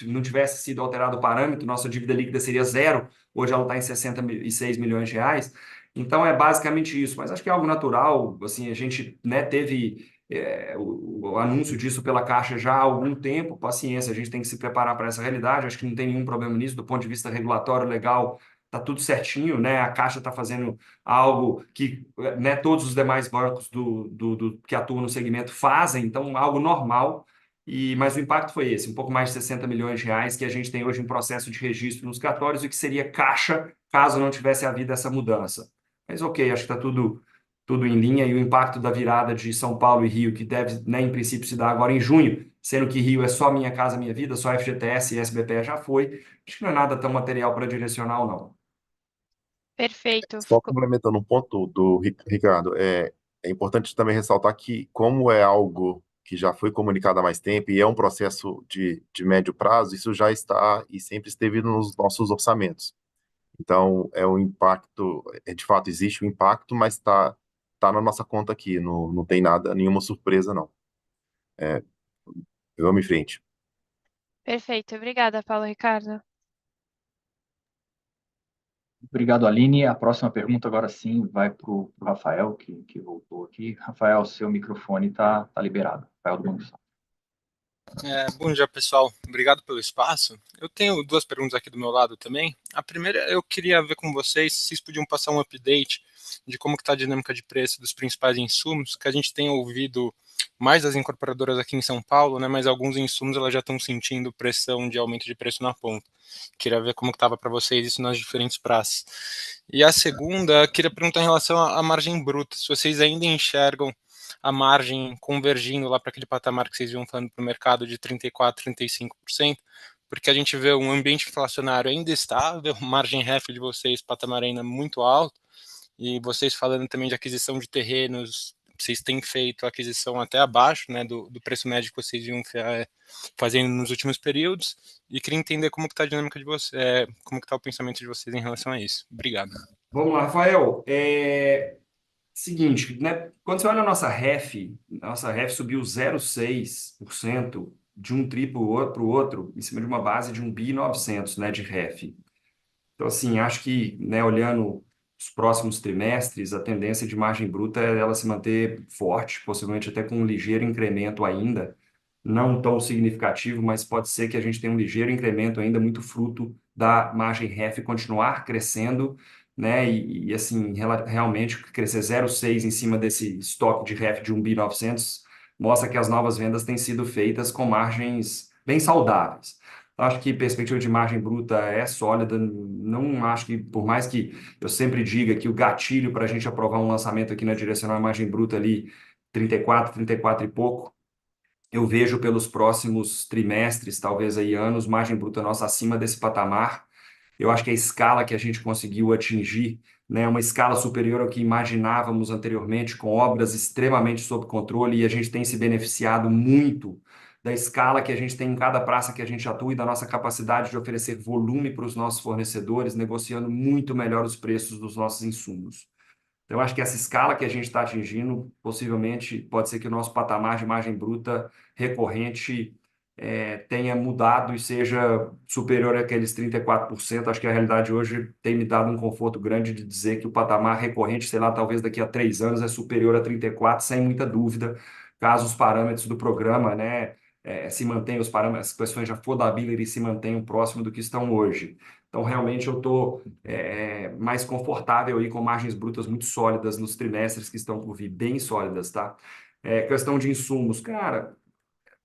não tivesse sido alterado o parâmetro, nossa dívida líquida seria zero, hoje ela está em 66 milhões de reais. Então é basicamente isso, mas acho que é algo natural, assim, a gente, né, teve o anúncio disso pela Caixa já há algum tempo, paciência, a gente tem que se preparar para essa realidade, acho que não tem nenhum problema nisso, do ponto de vista regulatório, legal, está tudo certinho, né? A Caixa está fazendo algo que, né, todos os demais bancos que atuam no segmento fazem, então algo normal. Mas o impacto foi esse, um pouco mais de 60 milhões de reais que a gente tem hoje em processo de registro nos cartórios e que seria caixa caso não tivesse havido essa mudança. Mas ok, acho que está tudo em linha e o impacto da virada de São Paulo e Rio, que deve, né, em princípio, se dar agora em junho, sendo que Rio é só Minha Casa Minha Vida, só FGTS e SBPE já foi, acho que não é nada tão material para direcional, não. Perfeito. Só complementando um ponto do Ricardo, é importante também ressaltar que, como é algo que já foi comunicado há mais tempo e é um processo de médio prazo, isso já está e sempre esteve nos nossos orçamentos. Então, é um impacto, de fato existe um impacto, mas tá na nossa conta aqui, não tem nada, nenhuma surpresa, não. Vamos em frente. Perfeito. Obrigada, Paulo Ricardo. Obrigado, Aline. A próxima pergunta agora sim vai para o Rafael, que voltou aqui. Rafael, seu microfone está liberado. Rafael do Banco Safra. Bom dia, pessoal. Obrigado pelo espaço. Eu tenho duas perguntas aqui do meu lado também. A primeira, eu queria ver com vocês se vocês podiam passar um update de como está a dinâmica de preço dos principais insumos, que a gente tem ouvido mais das incorporadoras aqui em São Paulo, né, mas alguns insumos elas já estão sentindo pressão de aumento de preço na ponta. Queria ver como estava para vocês isso nas diferentes praças. E a segunda, queria perguntar em relação à margem bruta, se vocês ainda enxergam a margem convergindo lá para aquele patamar que vocês iam falando para o mercado de 34%, 35%, porque a gente vê um ambiente inflacionário ainda estável, margem ref de vocês, patamar ainda muito alto, e vocês falando também de aquisição de terrenos, vocês têm feito aquisição até abaixo, né, do preço médio que vocês iam fazendo nos últimos períodos, e queria entender como que está a dinâmica de vocês, como que está o pensamento de vocês em relação a isso. Obrigado. Vamos lá, Rafael. Seguinte, né? Quando você olha a nossa ref subiu 0,6% de um tri para o outro, em cima de uma base de 1.900 bi, né, de ref. Então, assim, acho que, né, olhando os próximos trimestres, a tendência de margem bruta é ela se manter forte, possivelmente até com um ligeiro incremento ainda, não tão significativo, mas pode ser que a gente tenha um ligeiro incremento ainda, muito fruto da margem ref continuar crescendo, né? Assim, realmente crescer 0,6 em cima desse estoque de ref de 1.900 mostra que as novas vendas têm sido feitas com margens bem saudáveis. Acho que perspectiva de margem bruta é sólida, não acho que, por mais que eu sempre diga que o gatilho para a gente aprovar um lançamento aqui na direcional margem bruta ali 34 e pouco, eu vejo pelos próximos trimestres, talvez aí anos, margem bruta nossa acima desse patamar. Eu acho que a escala que a gente conseguiu atingir, né, é uma escala superior ao que imaginávamos anteriormente, com obras extremamente sob controle, e a gente tem se beneficiado muito da escala que a gente tem em cada praça que a gente atua e da nossa capacidade de oferecer volume para os nossos fornecedores, negociando muito melhor os preços dos nossos insumos. Então, eu acho que essa escala que a gente está atingindo, possivelmente, pode ser que o nosso patamar de margem bruta recorrente tenha mudado e seja superior àqueles 34%. Acho que a realidade hoje tem me dado um conforto grande de dizer que o patamar recorrente, sei lá, talvez daqui a 3 anos, é superior a 34%, sem muita dúvida, caso os parâmetros do programa, né, se mantenham, os parâmetros, as questões de affordability se mantenham próximo do que estão hoje. Então, realmente, eu estou mais confortável aí com margens brutas muito sólidas nos trimestres que estão por vir, bem sólidas, tá? Questão de insumos, cara,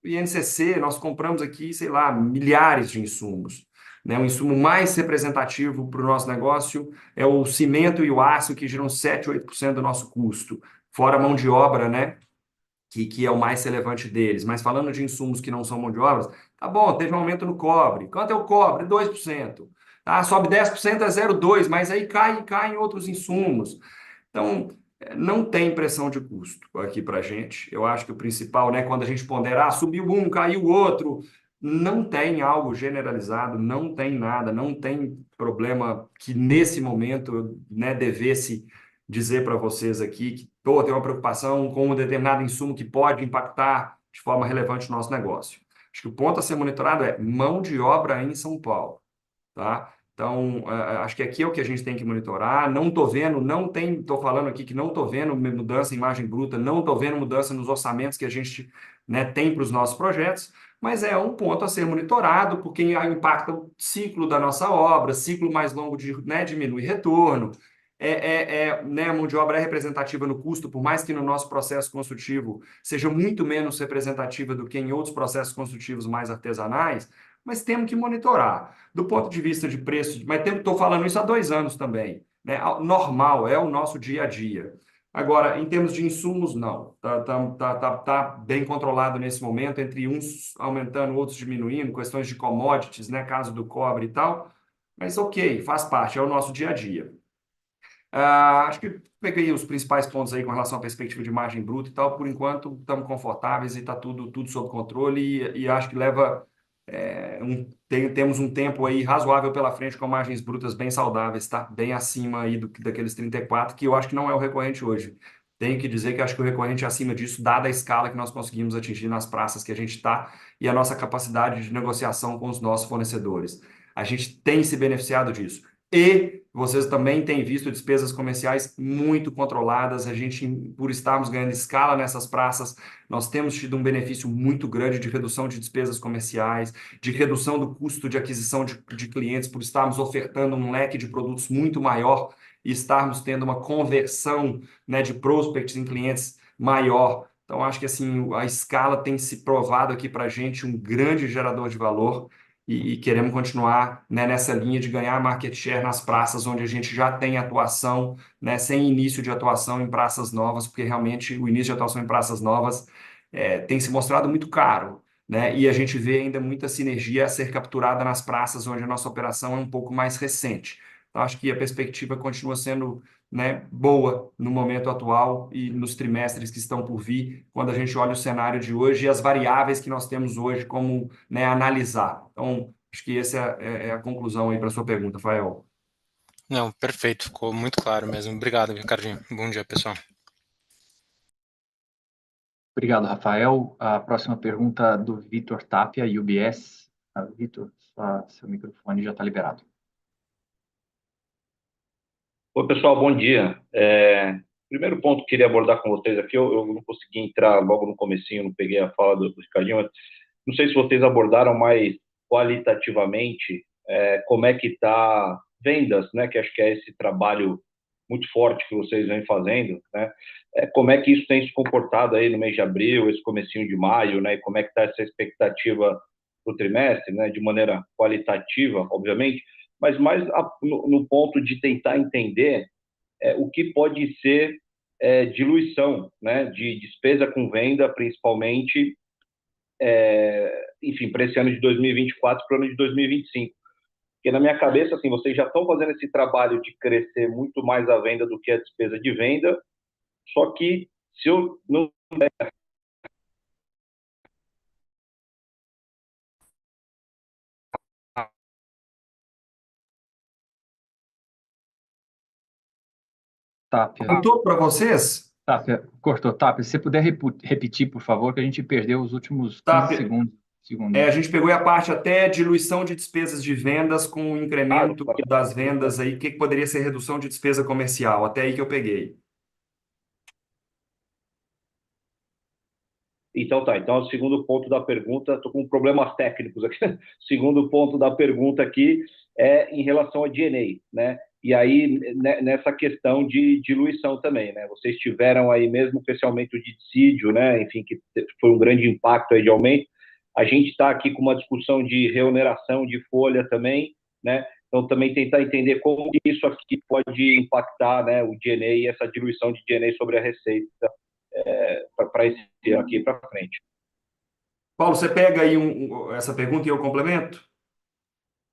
o INCC, nós compramos aqui, sei lá, milhares de insumos. Né? O insumo mais representativo para o nosso negócio é o cimento e o aço, que geram 7, 8% do nosso custo. Fora a mão de obra, né? Que é o mais relevante deles. Mas falando de insumos que não são mão de obra, tá bom, teve um aumento no cobre. Quanto é o cobre? 2%. Ah, sobe 10%, é 0,2%, mas aí cai em outros insumos. Então, não tem pressão de custo aqui para a gente. Eu acho que o principal, né, quando a gente pondera, subiu um, caiu o outro, não tem algo generalizado, não tem nada, não tem problema que nesse momento, né, devesse dizer para vocês aqui que tem uma preocupação com um determinado insumo que pode impactar de forma relevante o nosso negócio. Acho que o ponto a ser monitorado é mão de obra em São Paulo, tá? Então, acho que aqui é o que a gente tem que monitorar. Não estou vendo, estou falando aqui que não estou vendo mudança em margem bruta, não estou vendo mudança nos orçamentos que a gente, né, tem para os nossos projetos, mas é um ponto a ser monitorado, porque impacta o ciclo da nossa obra, ciclo mais longo de, né, diminui retorno. Né, a mão de obra é representativa no custo, por mais que no nosso processo construtivo seja muito menos representativa do que em outros processos construtivos mais artesanais, mas temos que monitorar. Do ponto de vista de preço, mas estou falando isso há 2 anos também, né? Normal, é o nosso dia a dia. Agora, em termos de insumos, não. Tá bem controlado nesse momento, entre uns aumentando, outros diminuindo, questões de commodities, né? Caso do cobre e tal. Mas ok, faz parte, é o nosso dia a dia. Acho que peguei os principais pontos aí com relação à perspectiva de margem bruta e tal. Por enquanto, estamos confortáveis e está tudo sob controle e acho que leva temos um tempo aí razoável pela frente com margens brutas bem saudáveis, tá? Bem acima aí daqueles 34, que eu acho que não é o recorrente hoje. Tenho que dizer que acho que o recorrente é acima disso, dada a escala que nós conseguimos atingir nas praças que a gente está e a nossa capacidade de negociação com os nossos fornecedores. A gente tem se beneficiado disso. E vocês também têm visto despesas comerciais muito controladas. A gente, por estarmos ganhando escala nessas praças, nós temos tido um benefício muito grande de redução de despesas comerciais, de redução do custo de aquisição de clientes, por estarmos ofertando um leque de produtos muito maior e estarmos tendo uma conversão, né, de prospects em clientes maior. Então, acho que assim, a escala tem se provado aqui para a gente um grande gerador de valor e queremos continuar, né, nessa linha de ganhar market share nas praças onde a gente já tem atuação, né, sem início de atuação em praças novas, porque realmente o início de atuação em praças novas tem se mostrado muito caro, né, e a gente vê ainda muita sinergia a ser capturada nas praças onde a nossa operação é um pouco mais recente. Então, acho que a perspectiva continua sendo, né, boa no momento atual e nos trimestres que estão por vir, quando a gente olha o cenário de hoje e as variáveis que nós temos hoje como, né, analisar. Então, acho que essa é a conclusão aí para a sua pergunta, Fael. Não, perfeito, ficou muito claro mesmo. Obrigado, Ricardinho. Bom dia, pessoal. Obrigado, Rafael. A próxima pergunta do Vitor Tapia, UBS. Vitor, seu microfone já está liberado. Oi, pessoal, bom dia. Primeiro ponto que queria abordar com vocês aqui, eu não consegui entrar logo no comecinho, não peguei a fala do Ricardinho, mas não sei se vocês abordaram mais qualitativamente como é que está vendas, né, que acho que é esse trabalho muito forte que vocês vêm fazendo, né, como é que isso tem se comportado aí no mês de abril, esse comecinho de maio, né, e como é que está essa expectativa para o trimestre, né, de maneira qualitativa, obviamente, mas mais no ponto de tentar entender o que pode ser diluição, né, de despesa com venda, principalmente, enfim, para esse ano de 2024 para o ano de 2025. Porque na minha cabeça, assim, vocês já estão fazendo esse trabalho de crescer muito mais a venda do que a despesa de venda, só que se eu não Tapia, Cortou para vocês? Tapia, cortou. Tapia, se você puder repetir, por favor, que a gente perdeu os últimos 15 Tapia, segundos. a gente pegou a parte até diluição de despesas de vendas com o incremento das vendas aí, o que poderia ser redução de despesa comercial, até aí que eu peguei. Então tá, então o segundo ponto da pergunta, estou com problemas técnicos aqui. O segundo ponto da pergunta aqui é em relação a D&A, né? E aí, nessa questão de diluição também, né? Vocês tiveram aí mesmo com esse aumento de dissídio, né? Enfim, que foi um grande impacto aí de aumento. A gente está aqui com uma discussão de reoneração de folha também, né? Então, também tentar entender como isso aqui pode impactar, né, o D&A e essa diluição de D&A sobre a receita para esse aqui para frente. Paulo, você pega aí essa pergunta e eu complemento?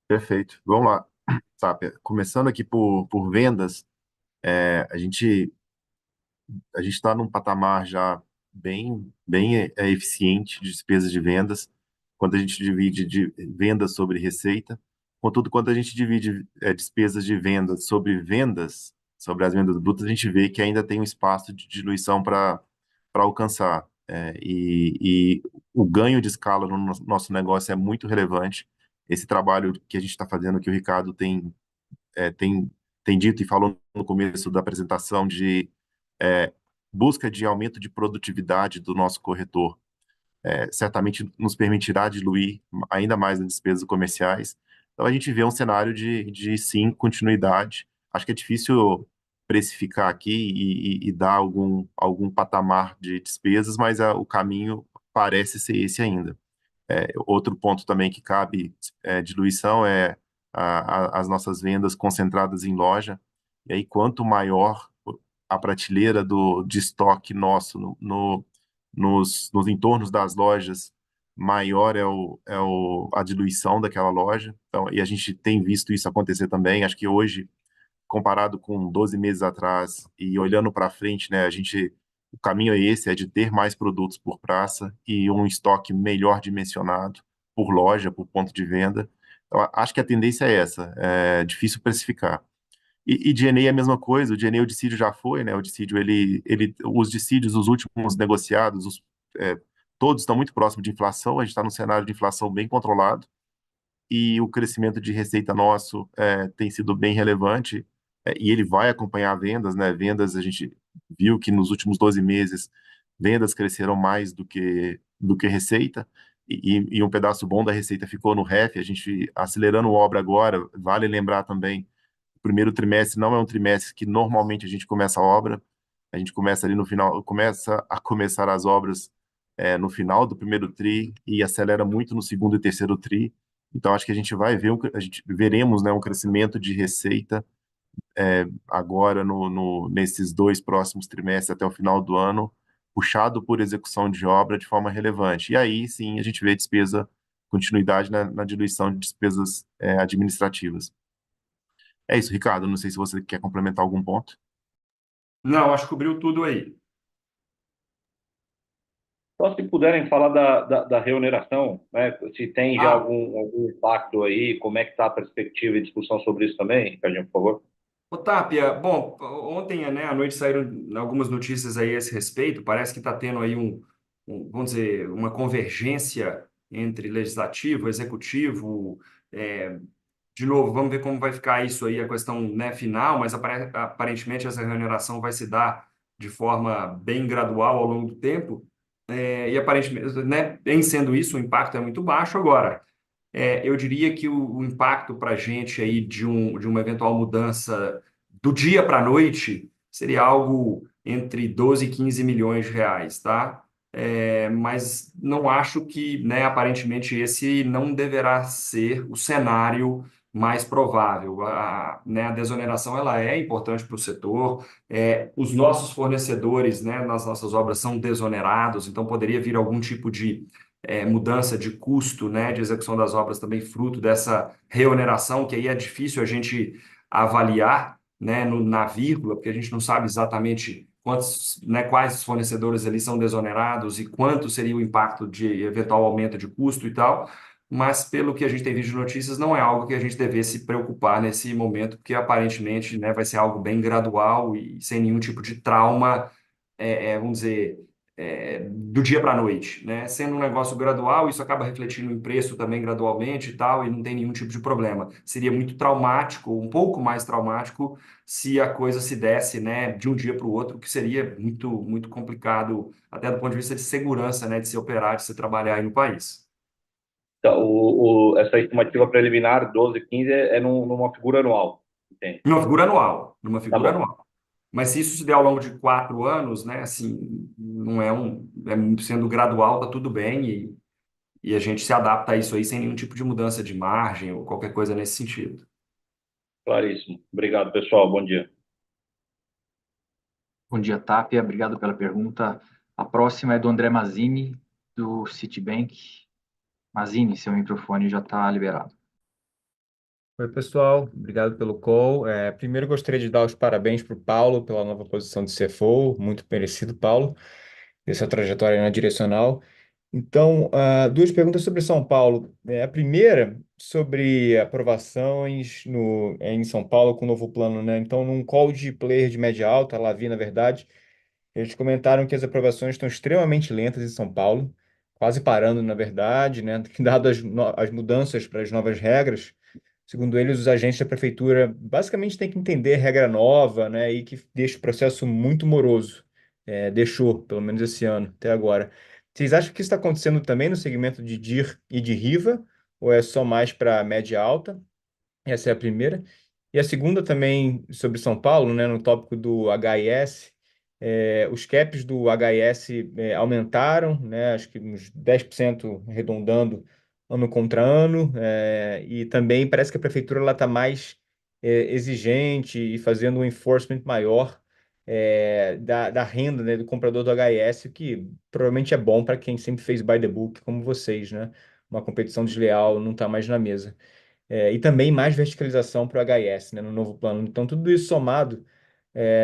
Perfeito. Vamos lá. Tapia, começando aqui por vendas, a gente está num patamar já bem eficiente de despesas de vendas, quando a gente divide de vendas sobre receita. Contudo, quando a gente divide despesas de vendas sobre as vendas brutas, a gente vê que ainda tem um espaço de diluição para alcançar. E o ganho de escala no nosso negócio é muito relevante. Esse trabalho que a gente está fazendo, que o Ricardo tem dito e falou no começo da apresentação de busca de aumento de produtividade do nosso corretor, certamente nos permitirá diluir ainda mais as despesas comerciais. Então, a gente vê um cenário de sim, continuidade. Acho que é difícil precificar aqui e dar algum patamar de despesas, mas o caminho parece ser esse ainda. Outro ponto também que cabe diluição é as nossas vendas concentradas em loja. E aí, quanto maior a prateleira de estoque nosso nos entornos das lojas, maior a diluição daquela loja. Então, e a gente tem visto isso acontecer também. Acho que hoje, comparado com 12 meses atrás e olhando para frente, né, o caminho é esse, é de ter mais produtos por praça e um estoque melhor dimensionado por loja, por ponto de venda. Então, acho que a tendência é essa, é difícil precificar. E D&A é a mesma coisa, o D&A, o dissídio já foi, né? O dissídio, os dissídios, os últimos negociados, todos estão muito próximos de inflação, a gente está num cenário de inflação bem controlado, e o crescimento de receita nosso tem sido bem relevante, e ele vai acompanhar vendas, né? Vendas, a gente viu que nos últimos 12 meses, vendas cresceram mais do que receita, e um pedaço bom da receita ficou no REF, a gente acelerando obra agora, vale lembrar também, o primeiro trimestre não é um trimestre que normalmente a gente começa a obra, a gente começa ali no final, começa a começar as obras no final do primeiro tri e acelera muito no segundo e terceiro tri. Então acho que a gente vai ver, veremos, né, um crescimento de receita agora nesses 2 próximos trimestres até o final do ano, puxado por execução de obra de forma relevante. E aí sim a gente vê continuidade na diluição de despesas administrativas. É isso, Ricardo. Não sei se você quer complementar algum ponto. Não, acho que cobriu tudo aí. Só se puderem falar da reoneração, né? Se tem já algum impacto aí, como é que está a perspectiva e discussão sobre isso também, Ricardinho, por favor? Ô, Tapia, bom, ontem, né, à noite saíram algumas notícias aí a esse respeito, parece que está tendo aí vamos dizer, uma convergência entre legislativo, executivo, de novo, vamos ver como vai ficar isso aí, a questão, né, final, mas aparentemente essa reoneração vai se dar de forma bem gradual ao longo do tempo, e aparentemente, né, em sendo isso, o impacto é muito baixo. Agora, eu diria que o impacto para a gente aí de uma eventual mudança do dia para a noite seria algo entre 12 e 15 milhões de reais, tá? Mas não acho que, né, aparentemente, esse não deverá ser o cenário mais provável. Né, a desoneração ela é importante para o setor. Os nossos fornecedores, né, nas nossas obras são desonerados, então poderia vir algum tipo de mudança de custo, né, de execução das obras também fruto dessa reoneração, que aí é difícil a gente avaliar, né, na vírgula, porque a gente não sabe exatamente quais fornecedores ali são desonerados e quanto seria o impacto de eventual aumento de custo e tal, mas pelo que a gente tem visto de notícias, não é algo que a gente devesse se preocupar nesse momento, porque aparentemente, né, vai ser algo bem gradual e sem nenhum tipo de trauma, vamos dizer, do dia para a noite, né? Sendo um negócio gradual, isso acaba refletindo em preço também gradualmente e tal, e não tem nenhum tipo de problema. Seria muito traumático, um pouco mais traumático, se a coisa se desse, né, de um dia para o outro, que seria muito, muito complicado, até do ponto de vista de segurança, né, de se operar, de se trabalhar aí no país. Então, essa estimativa preliminar 12, 15 é numa figura anual, entende? Numa Tá figura bom. anual. Mas se isso se der ao longo de 4 anos, né, assim, não sendo gradual, tá tudo bem e a gente se adapta a isso aí sem nenhum tipo de mudança de margem ou qualquer coisa nesse sentido. Claríssimo. Obrigado, pessoal. Bom dia. Bom dia, Tapia. Obrigado pela pergunta. A próxima é do André Mazzini, do Citibank. Mazzini, seu microfone já está liberado. Oi, pessoal. Obrigado pelo call. Primeiro, gostaria de dar os parabéns para o Paulo pela nova posição de CFO. Muito merecido, Paulo, essa trajetória na direcional. Então, duas perguntas sobre São Paulo. A primeira, sobre aprovações em São Paulo com o novo plano, né? Então, num call de player de média alta, lá vi, na verdade, eles comentaram que as aprovações estão extremamente lentas em São Paulo, quase parando, na verdade, né? Dado as mudanças para as novas regras. Segundo eles, os agentes da prefeitura basicamente têm que entender regra nova, né, e que deixa o processo muito moroso. Deixou, pelo menos esse ano, até agora. Vocês acham que isso está acontecendo também no segmento de DIR e de Riva, ou é só mais para média alta? Essa é a primeira. E a segunda também sobre São Paulo, né, no tópico do HIS, os caps do HIS aumentaram, né, acho que uns 10% arredondando ano contra ano, e também parece que a prefeitura está mais exigente e fazendo um enforcement maior da renda, né, do comprador do HIS, o que provavelmente é bom para quem sempre fez by the book, como vocês, né? Uma competição desleal não está mais na mesa. E também mais verticalização para o HS, né, no novo plano. Então, tudo isso somado,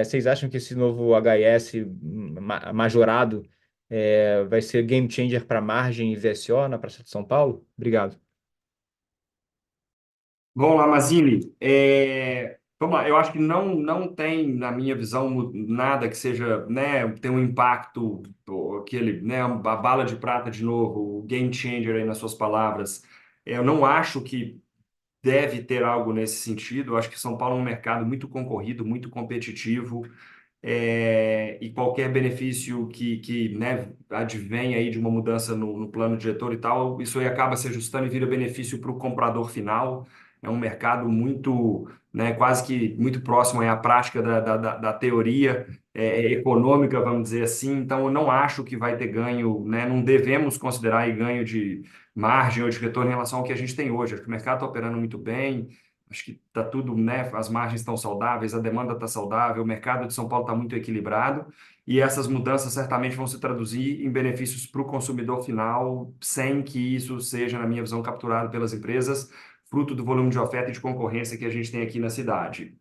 vocês acham que esse novo HS majorado vai ser game changer para margem e VSO na Praça de São Paulo? Obrigado. Vamos lá, Mazzini. Vamos lá, eu acho que não tem, na minha visão, nada que seja, né, tem um impacto, aquele, né, a bala de prata de novo, o game changer aí nas suas palavras. Eu não acho que deve ter algo nesse sentido. Eu acho que São Paulo é um mercado muito concorrido, muito competitivo, e qualquer benefício que né, advém aí de uma mudança no plano diretor e tal, isso aí acaba se ajustando e vira benefício para o comprador final. É um mercado muito, né, quase que muito próximo aí à prática da teoria econômica, vamos dizer assim. Então, eu não acho que vai ter ganho, né, não devemos considerar aí ganho de margem ou de retorno em relação ao que a gente tem hoje. Acho que o mercado está operando muito bem, acho que está tudo, né? As margens estão saudáveis, a demanda está saudável, o mercado de São Paulo está muito equilibrado e essas mudanças certamente vão se traduzir em benefícios para o consumidor final, sem que isso seja, na minha visão, capturado pelas empresas, fruto do volume de oferta e de concorrência que a gente tem aqui na cidade.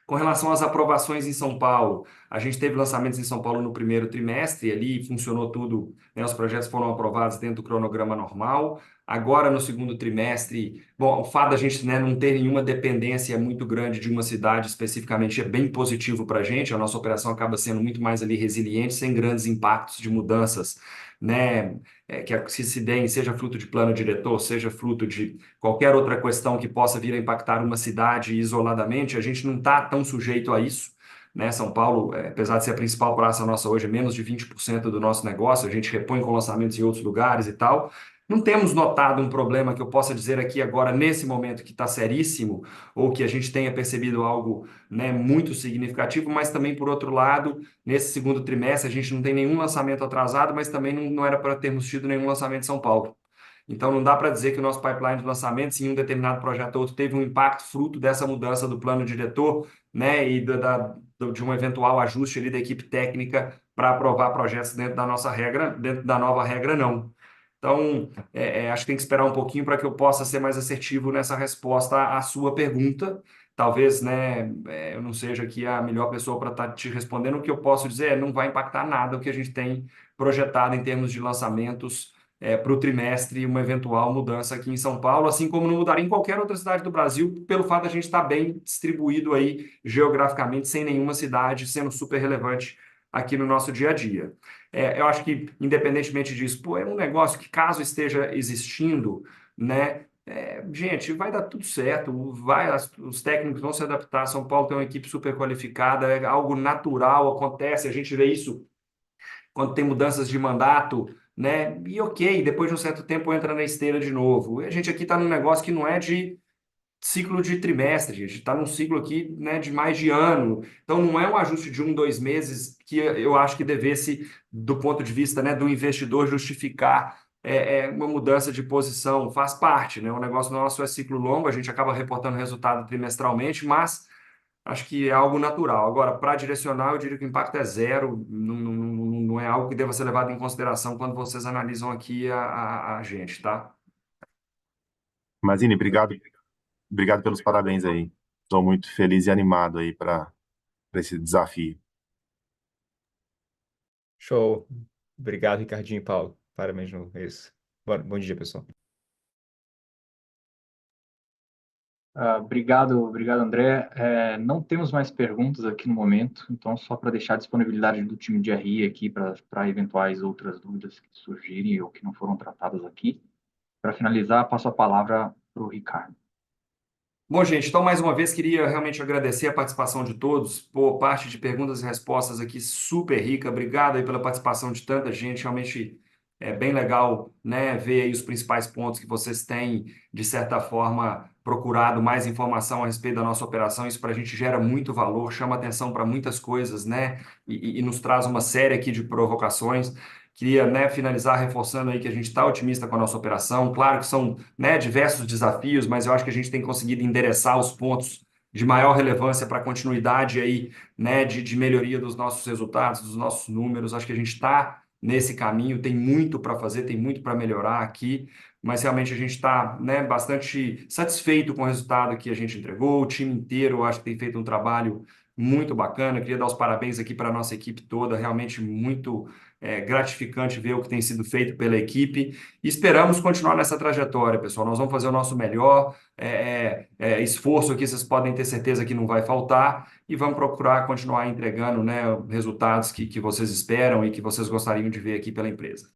Com relação às aprovações em São Paulo, a gente teve lançamentos em São Paulo no primeiro trimestre, ali funcionou tudo, né, os projetos foram aprovados dentro do cronograma normal. Agora, no segundo trimestre, bom, o fato da gente, né, não ter nenhuma dependência muito grande de uma cidade especificamente é bem positivo para a gente, a nossa operação acaba sendo muito mais ali resiliente, sem grandes impactos de mudanças, né, que se deem, seja fruto de plano diretor, seja fruto de qualquer outra questão que possa vir a impactar uma cidade isoladamente, a gente não está tão sujeito a isso, né? São Paulo, apesar de ser a principal praça nossa hoje, é menos de 20% do nosso negócio, a gente repõe com lançamentos em outros lugares e tal. Não temos notado um problema que eu possa dizer aqui agora, nesse momento, que está seríssimo, ou que a gente tenha percebido algo, né, muito significativo, mas também, por outro lado, nesse segundo trimestre, a gente não tem nenhum lançamento atrasado, mas também não era para termos tido nenhum lançamento em São Paulo. Então, não dá para dizer que o nosso pipeline de lançamentos em um determinado projeto ou outro teve um impacto fruto dessa mudança do plano diretor, né, e de um eventual ajuste ali da equipe técnica para aprovar projetos dentro da nossa regra, dentro da nova regra, não. Então, acho que tem que esperar um pouquinho para que eu possa ser mais assertivo nessa resposta à sua pergunta. Talvez, né, eu não seja aqui a melhor pessoa para estar te respondendo. O que eu posso dizer não vai impactar nada o que a gente tem projetado em termos de lançamentos para o trimestre uma eventual mudança aqui em São Paulo, assim como não mudaria em qualquer outra cidade do Brasil, pelo fato de a gente estar bem distribuído aí geograficamente, sem nenhuma cidade sendo super relevante aqui no nosso dia a dia. Eu acho que, independentemente disso, pô, é um negócio que, caso esteja existindo, né, gente, vai dar tudo certo, os técnicos vão se adaptar. São Paulo tem uma equipe super qualificada, é algo natural, acontece, a gente vê isso quando tem mudanças de mandato, né? E ok, depois de um certo tempo entra na esteira de novo. E a gente aqui está num negócio que não é de ciclo de trimestre, a gente está num ciclo aqui, né, de mais de ano. Então não é um ajuste de 1, 2 meses que eu acho que devesse, do ponto de vista, né, do investidor, justificar uma mudança de posição. Faz parte, né? O negócio nosso é ciclo longo, a gente acaba reportando resultado trimestralmente, mas acho que é algo natural. Agora, para direcional, eu diria que o impacto é zero, não é algo que deva ser levado em consideração quando vocês analisam aqui a gente, tá? Mazini, obrigado pelos parabéns aí. Estou muito feliz e animado aí para esse desafio. Show. Obrigado, Ricardinho e Paulo. Parabéns de novo. É isso. Bom dia, pessoal. Obrigado, André. Não temos mais perguntas aqui no momento, então só para deixar a disponibilidade do time de RI aqui para eventuais outras dúvidas que surgirem ou que não foram tratadas aqui. Para finalizar, passo a palavra para o Ricardo. Bom, gente, então mais uma vez queria realmente agradecer a participação de todos, por parte de perguntas e respostas aqui super rica. Obrigado aí pela participação de tanta gente, realmente é bem legal, né, ver aí os principais pontos que vocês têm, de certa forma, procurado mais informação a respeito da nossa operação. Isso para a gente gera muito valor, chama atenção para muitas coisas, né, e nos traz uma série aqui de provocações. Queria, né, finalizar reforçando aí que a gente está otimista com a nossa operação. Claro que são, né, diversos desafios, mas eu acho que a gente tem conseguido endereçar os pontos de maior relevância para a continuidade aí, né, de melhoria dos nossos resultados, dos nossos números. Acho que a gente está nesse caminho, tem muito para fazer, tem muito para melhorar aqui, mas realmente a gente está, né, bastante satisfeito com o resultado que a gente entregou. O time inteiro, eu acho que tem feito um trabalho muito bacana. Queria dar os parabéns aqui para a nossa equipe toda, realmente muito gratificante ver o que tem sido feito pela equipe. E esperamos continuar nessa trajetória, pessoal. Nós vamos fazer o nosso melhor. Esforço aqui, vocês podem ter certeza que não vai faltar. E vamos procurar continuar entregando, né, resultados que vocês esperam e que vocês gostariam de ver aqui pela empresa.